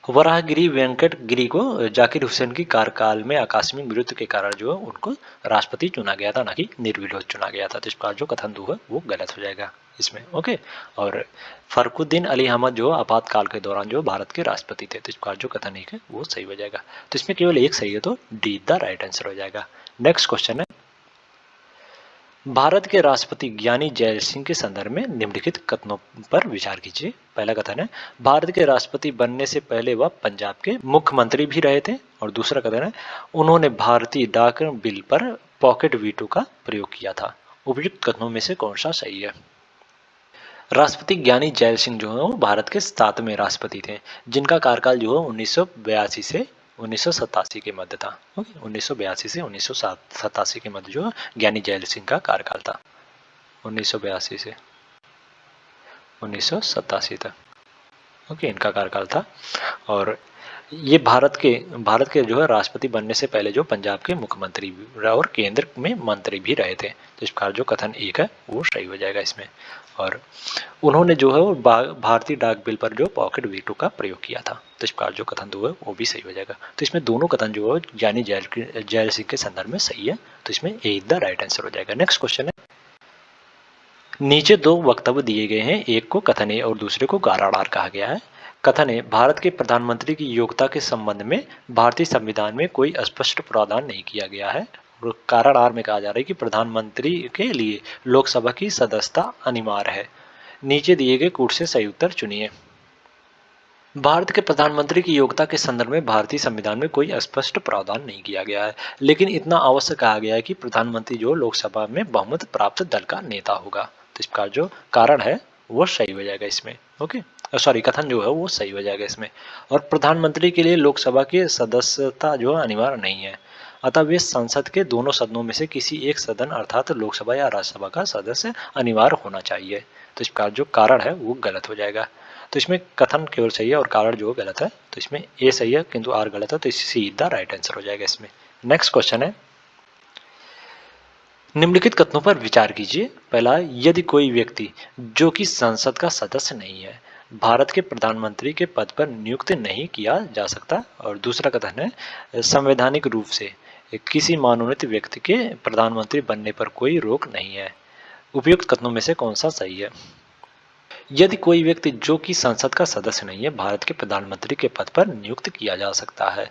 वराहगिरी वेंकट गिरी को जाकिर हुसैन की कार्यकाल में आकस्मिक मृत्यु के कारण जो है उनको राष्ट्रपति चुना गया था, ना कि निर्विरोध चुना गया था। तो इसका जो कथन 2 है वो गलत हो जाएगा इसमें, ओके। और फरुखुद्दीन अली अहमद जो आपातकाल के दौरान जो भारत के राष्ट्रपति थे। तो इसका जो कथन 1 है वो सही हो जाएगा। तो इसमें केवल एक सही है, तो डी द राइट आंसर हो जाएगा। नेक्स्ट क्वेश्चन है, भारत के राष्ट्रपति ज्ञानी जैल सिंह के संदर्भ में निम्नलिखित कथनों पर विचार कीजिए। पहला कथन है, भारत के राष्ट्रपति बनने से पहले वह पंजाब के मुख्यमंत्री भी रहे थे। और दूसरा कथन है, उन्होंने भारतीय डाक बिल पर पॉकेट वीटो का प्रयोग किया था। उपयुक्त कथनों में से कौन सा सही है? राष्ट्रपति ज्ञानी जैल सिंह जो है वो भारत के 7वें राष्ट्रपति थे, जिनका कार्यकाल जो है 1982 से 1987 के मध्य था। ओके, 1982 से 1987 के मध्य जो ज्ञानी जैल सिंह का कार्यकाल था, 1982 से 1987 तक। ओके, इनका कार्यकाल था। और ये भारत के जो है राष्ट्रपति बनने से पहले जो पंजाब के मुख्यमंत्री और केंद्र में मंत्री भी रहे थे। तो इस प्रकार जो कथन एक है वो सही हो जाएगा इसमें। और उन्होंने जो है वो भारतीय डाक बिल पर जो पॉकेट वीटो का प्रयोग किया था। तो इस प्रकार जो कथन दो है वो भी सही हो जाएगा। तो इसमें दोनों कथन जो है यानी जैल सिंह के संदर्भ में सही है। तो इसमें ए इज द राइट आंसर हो जाएगा। नेक्स्ट क्वेश्चन है, नीचे दो वक्तव्य दिए गए हैं, एक को कथन ए और दूसरे को गाराडार कहा गया है। कथन है, भारत के प्रधानमंत्री की योग्यता के संबंध में भारतीय संविधान में कोई स्पष्ट प्रावधान नहीं किया गया है। और कारण आर में कहा जा रहा है कि प्रधानमंत्री के लिए लोकसभा की सदस्यता अनिवार्य है। नीचे दिए गए कूट से सही उत्तर चुनिए। भारत के प्रधानमंत्री की योग्यता के संदर्भ में भारतीय संविधान में कोई स्पष्ट प्रावधान नहीं किया गया है, लेकिन इतना अवश्य कहा गया है कि प्रधानमंत्री जो लोकसभा में बहुमत प्राप्त दल का नेता होगा। तो इसका जो कारण है वो सही हो जाएगा इसमें। ओके, सॉरी, कथन जो है वो सही हो जाएगा इसमें। और प्रधानमंत्री के लिए लोकसभा की सदस्यता जो अनिवार्य नहीं है, अतः वे संसद के दोनों सदनों में से किसी एक सदन अर्थात लोकसभा या राज्यसभा का सदस्य अनिवार्य होना चाहिए। तो इसका जो कारण है वो गलत हो जाएगा। तो इसमें कथन केवल सही है और कारण जो गलत है। तो इसमें ए सही है किंतु आर गलत है, तो सी द राइट आंसर हो जाएगा इसमें। नेक्स्ट क्वेश्चन है, निम्नलिखित कथनों पर विचार कीजिए। पहला, यदि कोई व्यक्ति जो कि संसद का सदस्य नहीं है भारत के प्रधानमंत्री के पद पर नियुक्त नहीं किया जा सकता। और दूसरा कथन है, संवैधानिक रूप से किसी मनोनीत व्यक्ति के प्रधानमंत्री बनने पर कोई रोक नहीं है। उपयुक्त कथनों में से कौन सा सही है? यदि कोई व्यक्ति जो कि संसद का सदस्य नहीं है भारत के प्रधानमंत्री के पद पर नियुक्त किया जा सकता है,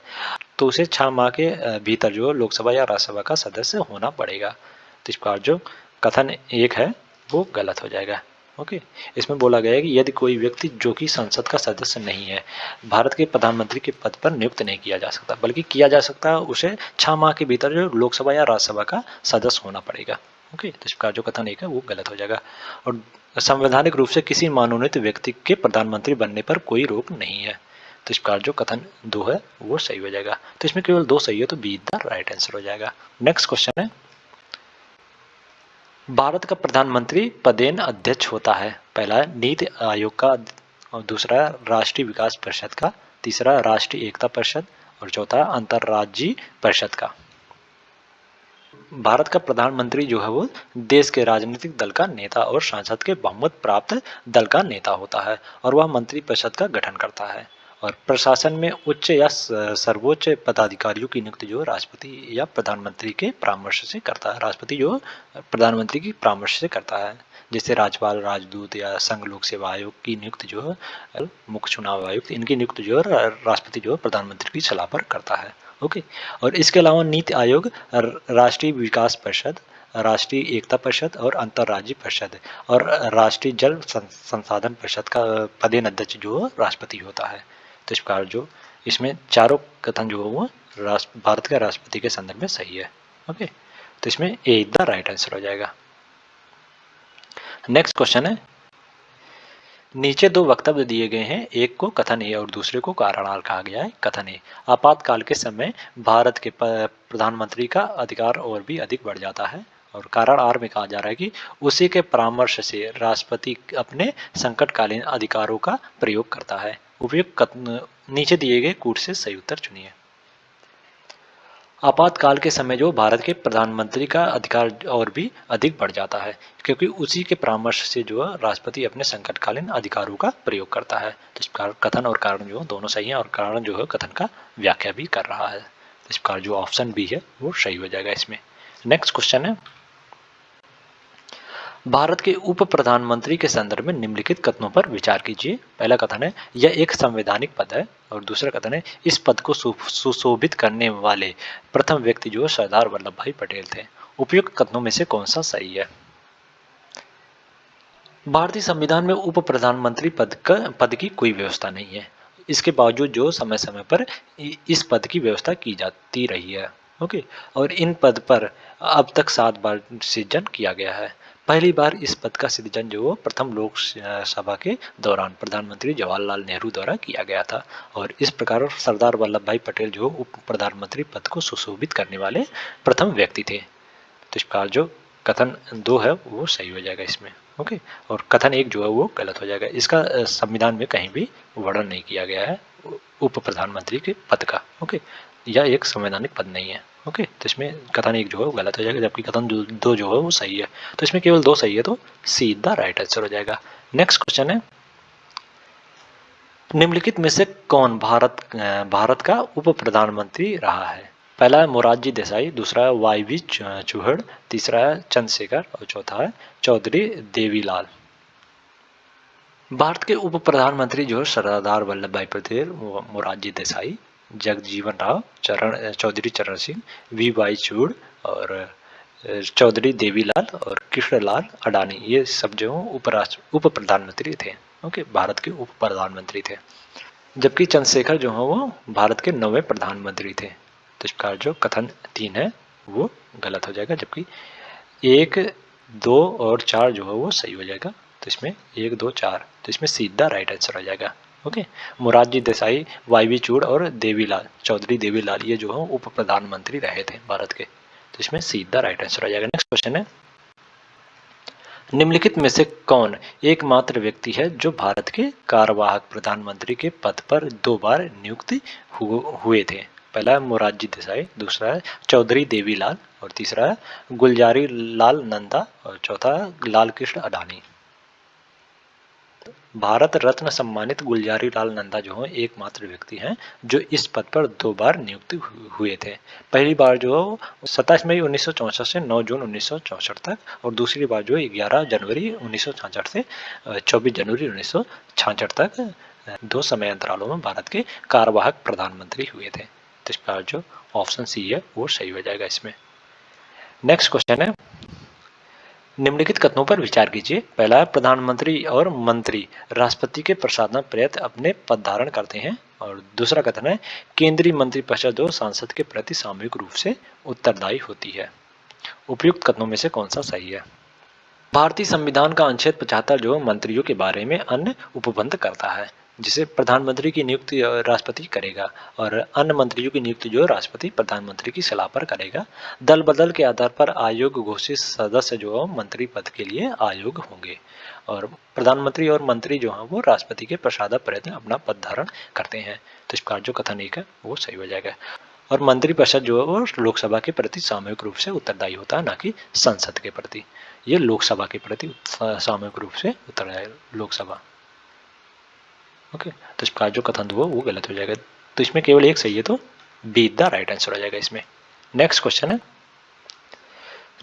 तो उसे 6 माह के भीतर जो लोकसभा या राज्यसभा का सदस्य होना पड़ेगा। तो इस प्रकार जो कथन एक है वो गलत हो जाएगा। ओके, इसमें बोला गया है कि यदि कोई व्यक्ति जो कि संसद का सदस्य नहीं है भारत के प्रधानमंत्री के पद पर नियुक्त नहीं किया जा सकता, बल्कि किया जा सकता है उसे 6 माह के भीतर जो लोकसभा या राज्यसभा का सदस्य होना पड़ेगा। ओके, तो इसका जो कथन एक है वो गलत हो जाएगा। और संवैधानिक रूप से किसी मनोनीत व्यक्ति के प्रधानमंत्री बनने पर कोई रोक नहीं है। तो इस प्रकार जो कथन दो है वो सही हो जाएगा। तो इसमें केवल दो सही है, तो बी द राइट आंसर हो जाएगा। नेक्स्ट क्वेश्चन है, भारत का प्रधानमंत्री पदेन अध्यक्ष होता है। पहला है नीति आयोग का, और दूसरा है राष्ट्रीय विकास परिषद का, तीसरा राष्ट्रीय एकता परिषद और चौथा अंतर्राज्यीय परिषद का। भारत का प्रधानमंत्री जो है वो देश के राजनीतिक दल का नेता और संसद के बहुमत प्राप्त दल का नेता होता है और वह मंत्रिपरिषद का गठन करता है। और प्रशासन में उच्च या सर्वोच्च पदाधिकारियों की नियुक्ति जो राष्ट्रपति या प्रधानमंत्री के परामर्श से करता है। राष्ट्रपति जो प्रधानमंत्री की परामर्श से करता है, जैसे राज्यपाल, राजदूत या संघ लोक सेवा आयोग की नियुक्ति जो है, मुख्य चुनाव आयुक्त, इनकी नियुक्ति जो है राष्ट्रपति जो है प्रधानमंत्री की सलाह पर करता है। ओके, और इसके अलावा नीति आयोग, राष्ट्रीय विकास परिषद, राष्ट्रीय एकता परिषद और अंतर्राज्यीय परिषद और राष्ट्रीय जल संसाधन परिषद का पदेन अध्यक्ष जो राष्ट्रपति होता है। तो इस प्रकार जो इसमें चारों कथन जो है वो भारत के राष्ट्रपति के संदर्भ में सही है। ओके, तो इसमें ए द राइट आंसर हो जाएगा। नेक्स्ट क्वेश्चन है, नीचे दो वक्तव्य दिए गए हैं, एक को कथन ए और दूसरे को कारण आर कहा गया है। कथन ए, आपातकाल के समय भारत के प्रधानमंत्री का अधिकार और भी अधिक बढ़ जाता है। और कारण आर में कहा जा रहा है कि उसी के परामर्श से राष्ट्रपति अपने संकटकालीन अधिकारों का प्रयोग करता है। उपयुक्त नीचे दिए गए कूट से सही उत्तर चुनिए। आपातकाल के समय जो भारत के प्रधानमंत्री का अधिकार और भी अधिक बढ़ जाता है, क्योंकि उसी के परामर्श से जो है राष्ट्रपति अपने संकटकालीन अधिकारों का प्रयोग करता है। तो इस प्रकार कथन और कारण जो दोनों सही हैं और कारण जो है कथन का व्याख्या भी कर रहा है। तो इस प्रकार जो ऑप्शन बी है वो सही हो जाएगा इसमें। नेक्स्ट क्वेश्चन है, भारत के उप प्रधानमंत्री के संदर्भ में निम्नलिखित कथनों पर विचार कीजिए। पहला कथन है, यह एक संवैधानिक पद है। और दूसरा कथन है, इस पद को सुशोभित करने वाले प्रथम व्यक्ति जो सरदार वल्लभ भाई पटेल थे। उपयुक्त कथनों में से कौन सा सही है? भारतीय संविधान में उप प्रधानमंत्री पद की कोई व्यवस्था नहीं है। इसके बावजूद जो समय समय पर इस पद की व्यवस्था की जाती रही है। ओके। और इन पद पर अब तक 7 बार सृजन किया गया है। पहली बार इस पद का सृजन जो प्रथम लोक सभा के दौरान प्रधानमंत्री जवाहरलाल नेहरू द्वारा किया गया था और इस प्रकार सरदार वल्लभ भाई पटेल जो उप प्रधानमंत्री पद को सुशोभित करने वाले प्रथम व्यक्ति थे। तो इस प्रकार जो कथन 2 है वो सही हो जाएगा इसमें। ओके। और कथन 1 जो है वो गलत हो जाएगा। इसका संविधान में कहीं भी वर्णन नहीं किया गया है उप प्रधानमंत्री के पद का। ओके। यह एक संवैधानिक पद नहीं है। ओके। तो इसमें कथन 1 जो है वो गलत हो जाएगा, जबकि कथन 2 जो है वो सही है। तो इसमें केवल 2 सही है, तो सीधा राइट आंसर हो जाएगा। नेक्स्ट क्वेश्चन है, निम्नलिखित में से कौन भारत का उप प्रधानमंत्री रहा है? पहला है मोरारजी देसाई, दूसरा है वाईवी चूहड़, तीसरा है चंद्रशेखर और चौथा है चौधरी देवीलाल। भारत के उप प्रधानमंत्री जो है सरदार वल्लभ भाई पटेल, मोरारजी देसाई, जगजीवन राव, चौधरी चरण सिंह, वी वाई चूड़ और चौधरी देवीलाल और कृष्णलाल अडानी, ये सब जो उप प्रधानमंत्री थे। ओके। भारत के उप प्रधानमंत्री थे, जबकि चंद्रशेखर जो है वो भारत के 9वें प्रधानमंत्री थे। तो इस प्रकार जो कथन 3 है वो गलत हो जाएगा, जबकि 1, 2 और 4 जो है वो सही हो जाएगा। तो इसमें 1, 2, 4, तो इसमें सीधा राइट आंसर हो जाएगा। ओके। मोरारजी देसाई, वाईवी चूड़ और देवीलाल, चौधरी देवीलाल, ये जो है उप प्रधानमंत्री रहे थे भारत के। तो इसमें सीधा राइट आंसर हो जाएगा। नेक्स्ट क्वेश्चन है, निम्नलिखित में से कौन एकमात्र व्यक्ति है जो भारत के कार्यवाहक प्रधानमंत्री के पद पर 2 बार नियुक्त हुए थे? पहला है मोरारजी देसाई, दूसरा है चौधरी देवीलाल और तीसरा है गुलजारी लाल नंदा और चौथा है लाल कृष्ण अडानी। भारत रत्न सम्मानित गुलजारी लाल नंदा जो है एकमात्र व्यक्ति हैं जो इस पद पर 2 बार नियुक्त हुए थे। पहली बार जो 27 मई 1964 से 9 जून 1964 तक और दूसरी बार जो 11 जनवरी 1966 से 24 जनवरी 1966 तक 2 समय अंतरालों में भारत के कार्यवाहक प्रधानमंत्री हुए थे। तो इस प्रकार जो ऑप्शन सी है वो सही हो जाएगा इसमें। नेक्स्ट क्वेश्चन है, निम्नलिखित कथनों पर विचार कीजिए। पहला है प्रधानमंत्री और मंत्री राष्ट्रपति के प्रसादानुप्रयत अपने पद धारण करते हैं और दूसरा कथन है केंद्रीय मंत्रिपरिषद जो सांसद के प्रति सामूहिक रूप से उत्तरदायी होती है। उपयुक्त कथनों में से कौन सा सही है? भारतीय संविधान का अनुच्छेद 75 जो मंत्रियों के बारे में अन्य उपबंध करता है, जिसे प्रधानमंत्री की नियुक्ति राष्ट्रपति करेगा और अन्य मंत्रियों की नियुक्ति जो राष्ट्रपति प्रधानमंत्री की सलाह पर करेगा। दल बदल के आधार पर आयोग घोषित सदस्य जो मंत्री पद के लिए आयोग होंगे और प्रधानमंत्री और मंत्री जो हैं वो राष्ट्रपति के प्रसादानुप्रयत अपना पद धारण करते हैं। तो इस प्रकार जो कथन 1 है वो सही हो जाएगा। और मंत्रिपरिषद जो है वो लोकसभा के प्रति सामूहिक रूप से उत्तरदायी होता है, ना कि संसद के प्रति। ये लोकसभा के प्रति सामूहिक रूप से उत्तरदायी लोकसभा। ओके। तो इस प्रकार जो कथन 2 है वो गलत हो जाएगा। तो इसमें केवल 1 सही है, तो बी द राइट आंसर हो जाएगा इसमें। नेक्स्ट क्वेश्चन है,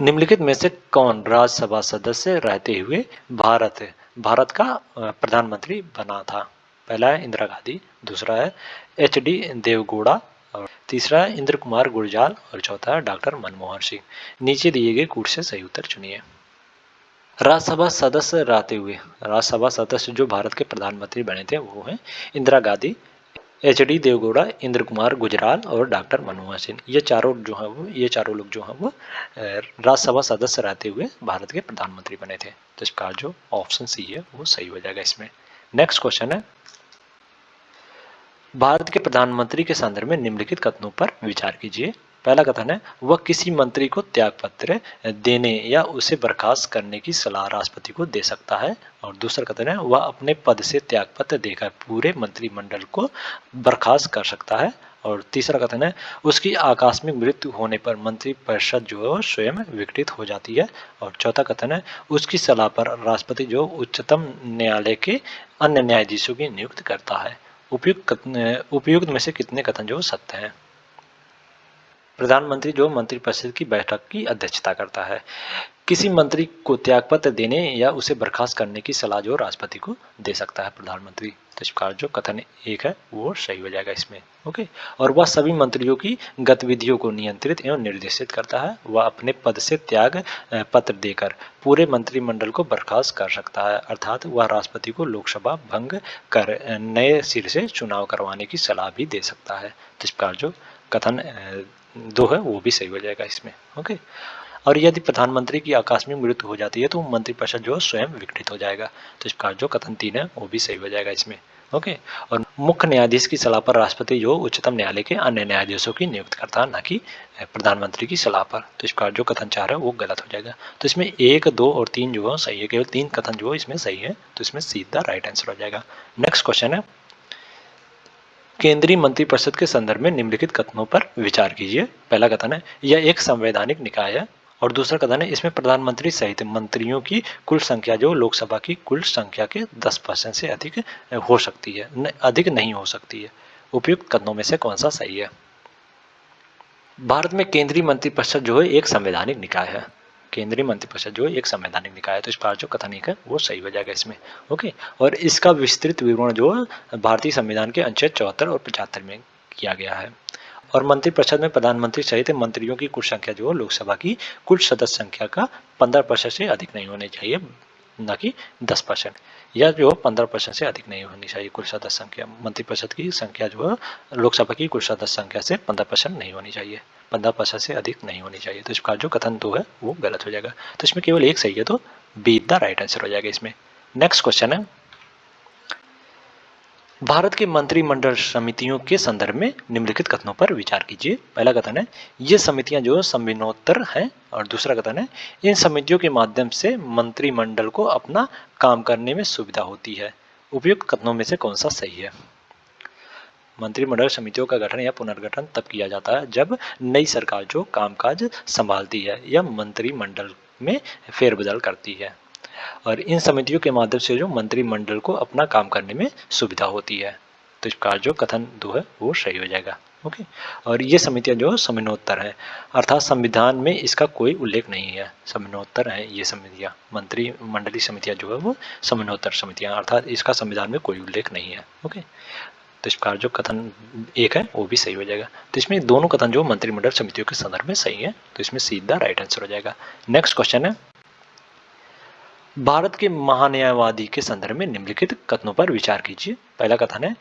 निम्नलिखित में से कौन राज्यसभा सदस्य रहते हुए भारत का प्रधानमंत्री बना था? पहला है इंदिरा गांधी, दूसरा है HD देवगौड़ा और तीसरा है इंद्र कुमार गुरजाल और चौथा है डॉक्टर मनमोहन सिंह। नीचे दिए गए कूट से सही उत्तर चुनिए। राज्यसभा सदस्य रहते हुए राज्यसभा सदस्य जो भारत के प्रधानमंत्री बने थे वो हैं इंदिरा गांधी, HD देवगौड़ा, इंद्र कुमार गुजराल और डॉक्टर मनमोहन सिंह। ये चारों लोग जो हैं वो राज्यसभा सदस्य रहते हुए भारत के प्रधानमंत्री बने थे। तो इसका जो ऑप्शन सी है वो सही हो जाएगा इसमें। नेक्स्ट क्वेश्चन है, भारत के प्रधानमंत्री के संदर्भ में निम्नलिखित कथनों पर विचार कीजिए। पहला कथन है वह किसी मंत्री को त्यागपत्र देने या उसे बर्खास्त करने की सलाह राष्ट्रपति को दे सकता है और दूसरा कथन है वह अपने पद से त्यागपत्र देकर पूरे मंत्रिमंडल को बर्खास्त कर सकता है और तीसरा कथन है उसकी आकस्मिक मृत्यु होने पर मंत्रिपरिषद जो है स्वयं विघटित हो जाती है और चौथा कथन है उसकी सलाह पर राष्ट्रपति जो उच्चतम न्यायालय के अन्य न्यायाधीशों की नियुक्त करता है। उपयुक्त में से कितने कथन जो सत्य हैं? प्रधानमंत्री जो मंत्रिपरिषद की बैठक की अध्यक्षता करता है। किसी मंत्री को त्यागपत्र देने या उसे बर्खास्त करने की सलाह जो राष्ट्रपति को दे सकता है प्रधानमंत्री। तो इस प्रकार जो कथन एक है वो सही हो जाएगा इसमें। ओके। और वह सभी मंत्रियों की गतिविधियों को नियंत्रित एवं निर्देशित करता है। वह अपने पद से त्याग पत्र देकर पूरे मंत्रिमंडल को बर्खास्त कर सकता है, अर्थात वह राष्ट्रपति को लोकसभा भंग कर नए सिरे से चुनाव करवाने की सलाह भी दे सकता है। तो इस प्रकार जो कथन दो है वो भी सही हो जाएगा इसमें। ओके। और यदि प्रधानमंत्री की आकस्मिक मृत्यु हो जाती है तो मंत्रिपरिषद जो स्वयं विघटित हो जाएगा। तो इस प्रकार जो कथन 3 है वो भी सही हो जाएगा इसमें। ओके। और मुख्य न्यायाधीश की सलाह पर राष्ट्रपति जो उच्चतम न्यायालय के अन्य न्यायाधीशों की नियुक्त करता है, ना कि प्रधानमंत्री की सलाह पर। तो इस प्रकार जो कथन 4 है वो गलत हो जाएगा। तो इसमें 1, 2 और 3 जो है सही है, केवल 3 कथन जो है इसमें सही है। तो इसमें सीधा राइट आंसर हो जाएगा। नेक्स्ट क्वेश्चन है, केंद्रीय मंत्रिपरिषद के संदर्भ में निम्नलिखित कथनों पर विचार कीजिए। पहला कथन है, यह एक संवैधानिक निकाय है। और दूसरा कथन है, इसमें प्रधानमंत्री सहित मंत्रियों की कुल संख्या जो लोकसभा की कुल संख्या के 10% से अधिक हो सकती है, अधिक नहीं हो सकती है। उपयुक्त कथनों में से कौन सा सही है? भारत में केंद्रीय मंत्रिपरिषद जो है एक संवैधानिक निकाय है। केंद्रीय मंत्रिपरिषद जो है एक संवैधानिक निकाय है। तो इस बार जो कथन एक है वो सही हो जाएगा इसमें। ओके। और इसका विस्तृत विवरण जो है भारतीय संविधान के अनुच्छेद 74 और 75 में किया गया है। और मंत्रिपरिषद में प्रधानमंत्री सहित मंत्रियों की कुल संख्या जो है लोकसभा की कुल सदस्य संख्या का 15% से अधिक नहीं होनी चाहिए, न कि 10%। या जो 15% से अधिक नहीं होनी चाहिए कुल सदस्य संख्या। मंत्रिपरिषद की संख्या जो है लोकसभा की कुल सदस्य संख्या से 15% नहीं होनी चाहिए, 15% से अधिक नहीं होनी चाहिए। तो इस प्रकार जो कथन 2 है वो गलत हो जाएगा। तो इसमें केवल एक सही है, तो बी द राइट आंसर हो जाएगा इसमें। नेक्स्ट क्वेश्चन है, भारत के मंत्रिमंडल समितियों के संदर्भ में निम्नलिखित कथनों पर विचार कीजिए। पहला कथन है, ये समितियां जो संविनोत्तर हैं। और दूसरा कथन है, इन समितियों के माध्यम से मंत्रिमंडल को अपना काम करने में सुविधा होती है। उपयुक्त कथनों में से कौन सा सही है? मंत्रिमंडल समितियों का गठन या पुनर्गठन तब किया जाता है जब नई सरकार जो कामकाज संभालती है या मंत्रिमंडल में फेरबदल करती है। और इन समितियों के माध्यम से जो मंत्रिमंडल को अपना काम करने में सुविधा होती है। तो इस प्रकार जो कथन 2 है वो सही हो जाएगा। ओके। और ये समितियां जो समन्वोत्तर हैं, अर्थात संविधान में इसका कोई उल्लेख नहीं है। समन्वोत्तर हैं ये समितियां, मंत्रिमंडलीय समितियां जो है वो समन्वोत्तर समितियां, अर्थात इसका संविधान में कोई उल्लेख नहीं है। ओके। तो इस प्रकार जो कथन 1 है वो भी सही हो जाएगा। तो इसमें दोनों कथन जो मंत्रिमंडल समितियों के संदर्भ में सही है। तो इसमें सीधा राइट आंसर हो जाएगा। नेक्स्ट क्वेश्चन है, भारत के महान्यायवादी के संदर्भ में निम्नलिखित कथनों पर विचार कीजिए। पहला कथन है,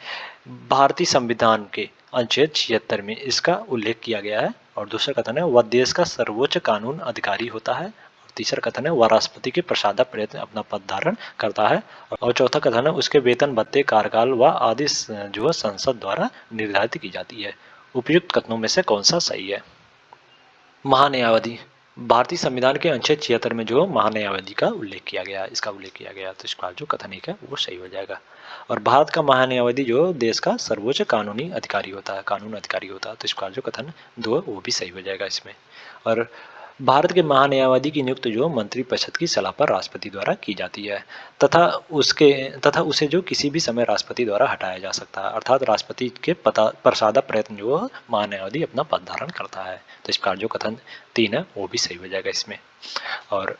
भारतीय संविधान के अनुच्छेद 76 में इसका उल्लेख किया गया है। और दूसरा कथन है, वह देश का सर्वोच्च कानून अधिकारी होता है। और तीसरा कथन है, वह राष्ट्रपति के प्रसादाप्रयत्न अपना पद धारण करता है। और चौथा कथन है, उसके वेतन भत्ते कार्यकाल व आदि जो है संसद द्वारा निर्धारित की जाती है। उपयुक्त कथनों में से कौन सा सही है? महान्यायवादी, भारतीय संविधान के अनुच्छेद 76 में जो महान्यायवादी का उल्लेख किया गया, इसका उल्लेख किया गया। तो इसका जो कथन एक है वो सही हो जाएगा। और भारत का महान्यायवादी जो देश का सर्वोच्च कानूनी अधिकारी होता है, कानून अधिकारी होता है। तो इसका जो कथन 2 है वो भी सही हो जाएगा इसमें। और भारत के महान्यायवादी की नियुक्ति जो मंत्रिपरिषद की सलाह पर राष्ट्रपति द्वारा की जाती है, तथा उसे जो किसी भी समय राष्ट्रपति द्वारा हटाया जा सकता है, अर्थात राष्ट्रपति के प्रसादाप्रयत्न जो महान्यायवादी अपना पद धारण करता है। तो इस प्रकार जो कथन 3 है वो भी सही हो जाएगा इसमें। और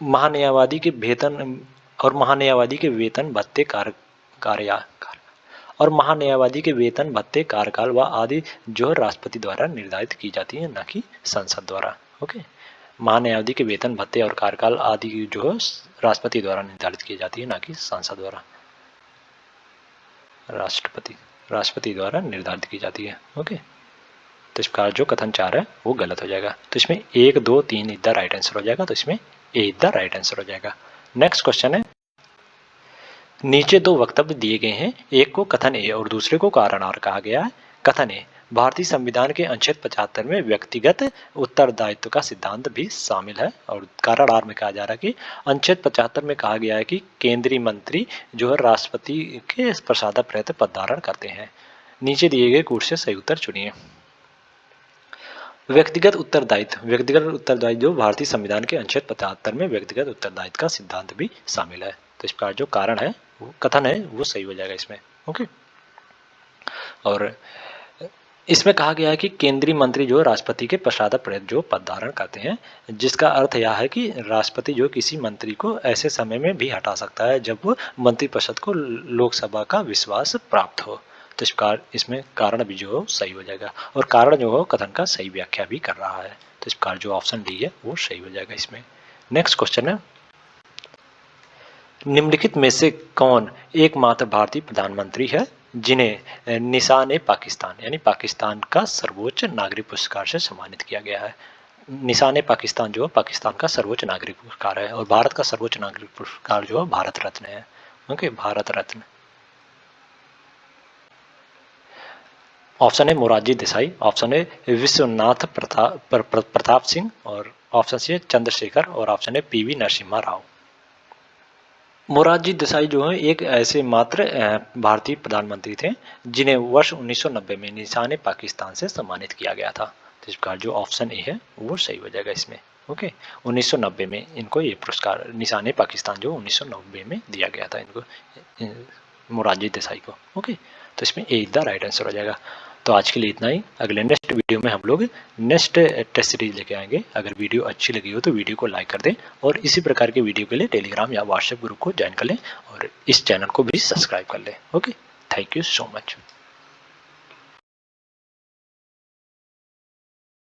महान्यायवादी के वेतन और महान्यायवादी के वेतन भत्ते कार्य और महान्यायवादी के वेतन भत्ते कार्यकाल व आदि जो राष्ट्रपति द्वारा निर्धारित की जाती है, न कि संसद द्वारा। ओके। महान्यायवादी के वेतन भत्ते और कार्यकाल आदि जो है राष्ट्रपति द्वारा निर्धारित की जाती है, न कि संसद द्वारा। राष्ट्रपति द्वारा निर्धारित की जाती है। ओके। तो इस प्रकार जो कथन 4 है वो गलत हो जाएगा। तो इसमें 1, 2, 3 इधर राइट आंसर हो जाएगा। तो इसमें ए इधर राइट आंसर हो जाएगा। नेक्स्ट क्वेश्चन है, नीचे 2 वक्तव्य दिए गए हैं, एक को कथन ए और दूसरे को कारण आर कहा गया है। कथन ए, भारतीय संविधान के अनुच्छेद 75 में व्यक्तिगत उत्तरदायित्व का सिद्धांत भी शामिल है। और कारण आर में कहा जा रहा है कि अनुच्छेद 75 में कहा गया है कि केंद्रीय मंत्री जो है राष्ट्रपति के प्रसादाप्रयत्न पद धारण करते हैं। नीचे दिए गए कूट से सही उत्तर चुनिए। व्यक्तिगत उत्तरदायित्व जो भारतीय संविधान के अनुच्छेद 75 में व्यक्तिगत उत्तरदायित्व का सिद्धांत भी शामिल है। तो इस प्रकार जो कारण है वो कथन है वो सही हो जाएगा इसमें। ओके। और इसमें कहा गया है कि केंद्रीय मंत्री जो राष्ट्रपति के पश्चात जो पद धारण करते हैं, जिसका अर्थ यह है कि राष्ट्रपति जो किसी मंत्री को ऐसे समय में भी हटा सकता है जब वो मंत्रिपरिषद को लोकसभा का विश्वास प्राप्त हो। तो इस इसमें कारण भी जो सही हो जाएगा और कारण जो हो कथन का सही व्याख्या भी कर रहा है। तो इस प्रकार जो ऑप्शन डी है वो सही हो जाएगा इसमें। नेक्स्ट क्वेश्चन है, निम्नलिखित में से कौन एकमात्र भारतीय प्रधानमंत्री है जिन्हें निशान ए पाकिस्तान यानी पाकिस्तान का सर्वोच्च नागरिक पुरस्कार से सम्मानित किया गया है। निशान ए पाकिस्तान जो पाकिस्तान का सर्वोच्च नागरिक पुरस्कार है और भारत का सर्वोच्च नागरिक पुरस्कार जो भारत रत्न है। Okay, Bharat Ratna. Option A Morarji Desai, option A Vishwanath Pratap Singh और ऑप्शन सी चंद्रशेखर और option A PV Narasimha Rao. Morarji Desai जो है एक ऐसे मात्र भारतीय प्रधानमंत्री थे जिन्हें वर्ष 1990 में निशान पाकिस्तान से सम्मानित किया गया था। तो इस प्रकार जो ऑप्शन ए है वो सही हो जाएगा इसमें। ओके, 1990 में इनको ये पुरस्कार निशान पाकिस्तान जो 1990 में दिया गया था इनको, मोरारजी देसाई को। ओके, तो इसमें ए द राइट आंसर हो जाएगा। तो आज के लिए इतना ही। अगले नेक्स्ट वीडियो में हम लोग नेक्स्ट टेस्ट सीरीज लेके आएंगे। अगर वीडियो अच्छी लगी हो तो वीडियो को लाइक कर दें और इसी प्रकार के वीडियो के लिए टेलीग्राम या व्हाट्सएप ग्रुप को ज्वाइन कर लें और इस चैनल को भी सब्सक्राइब कर लें। Okay, thank you so much.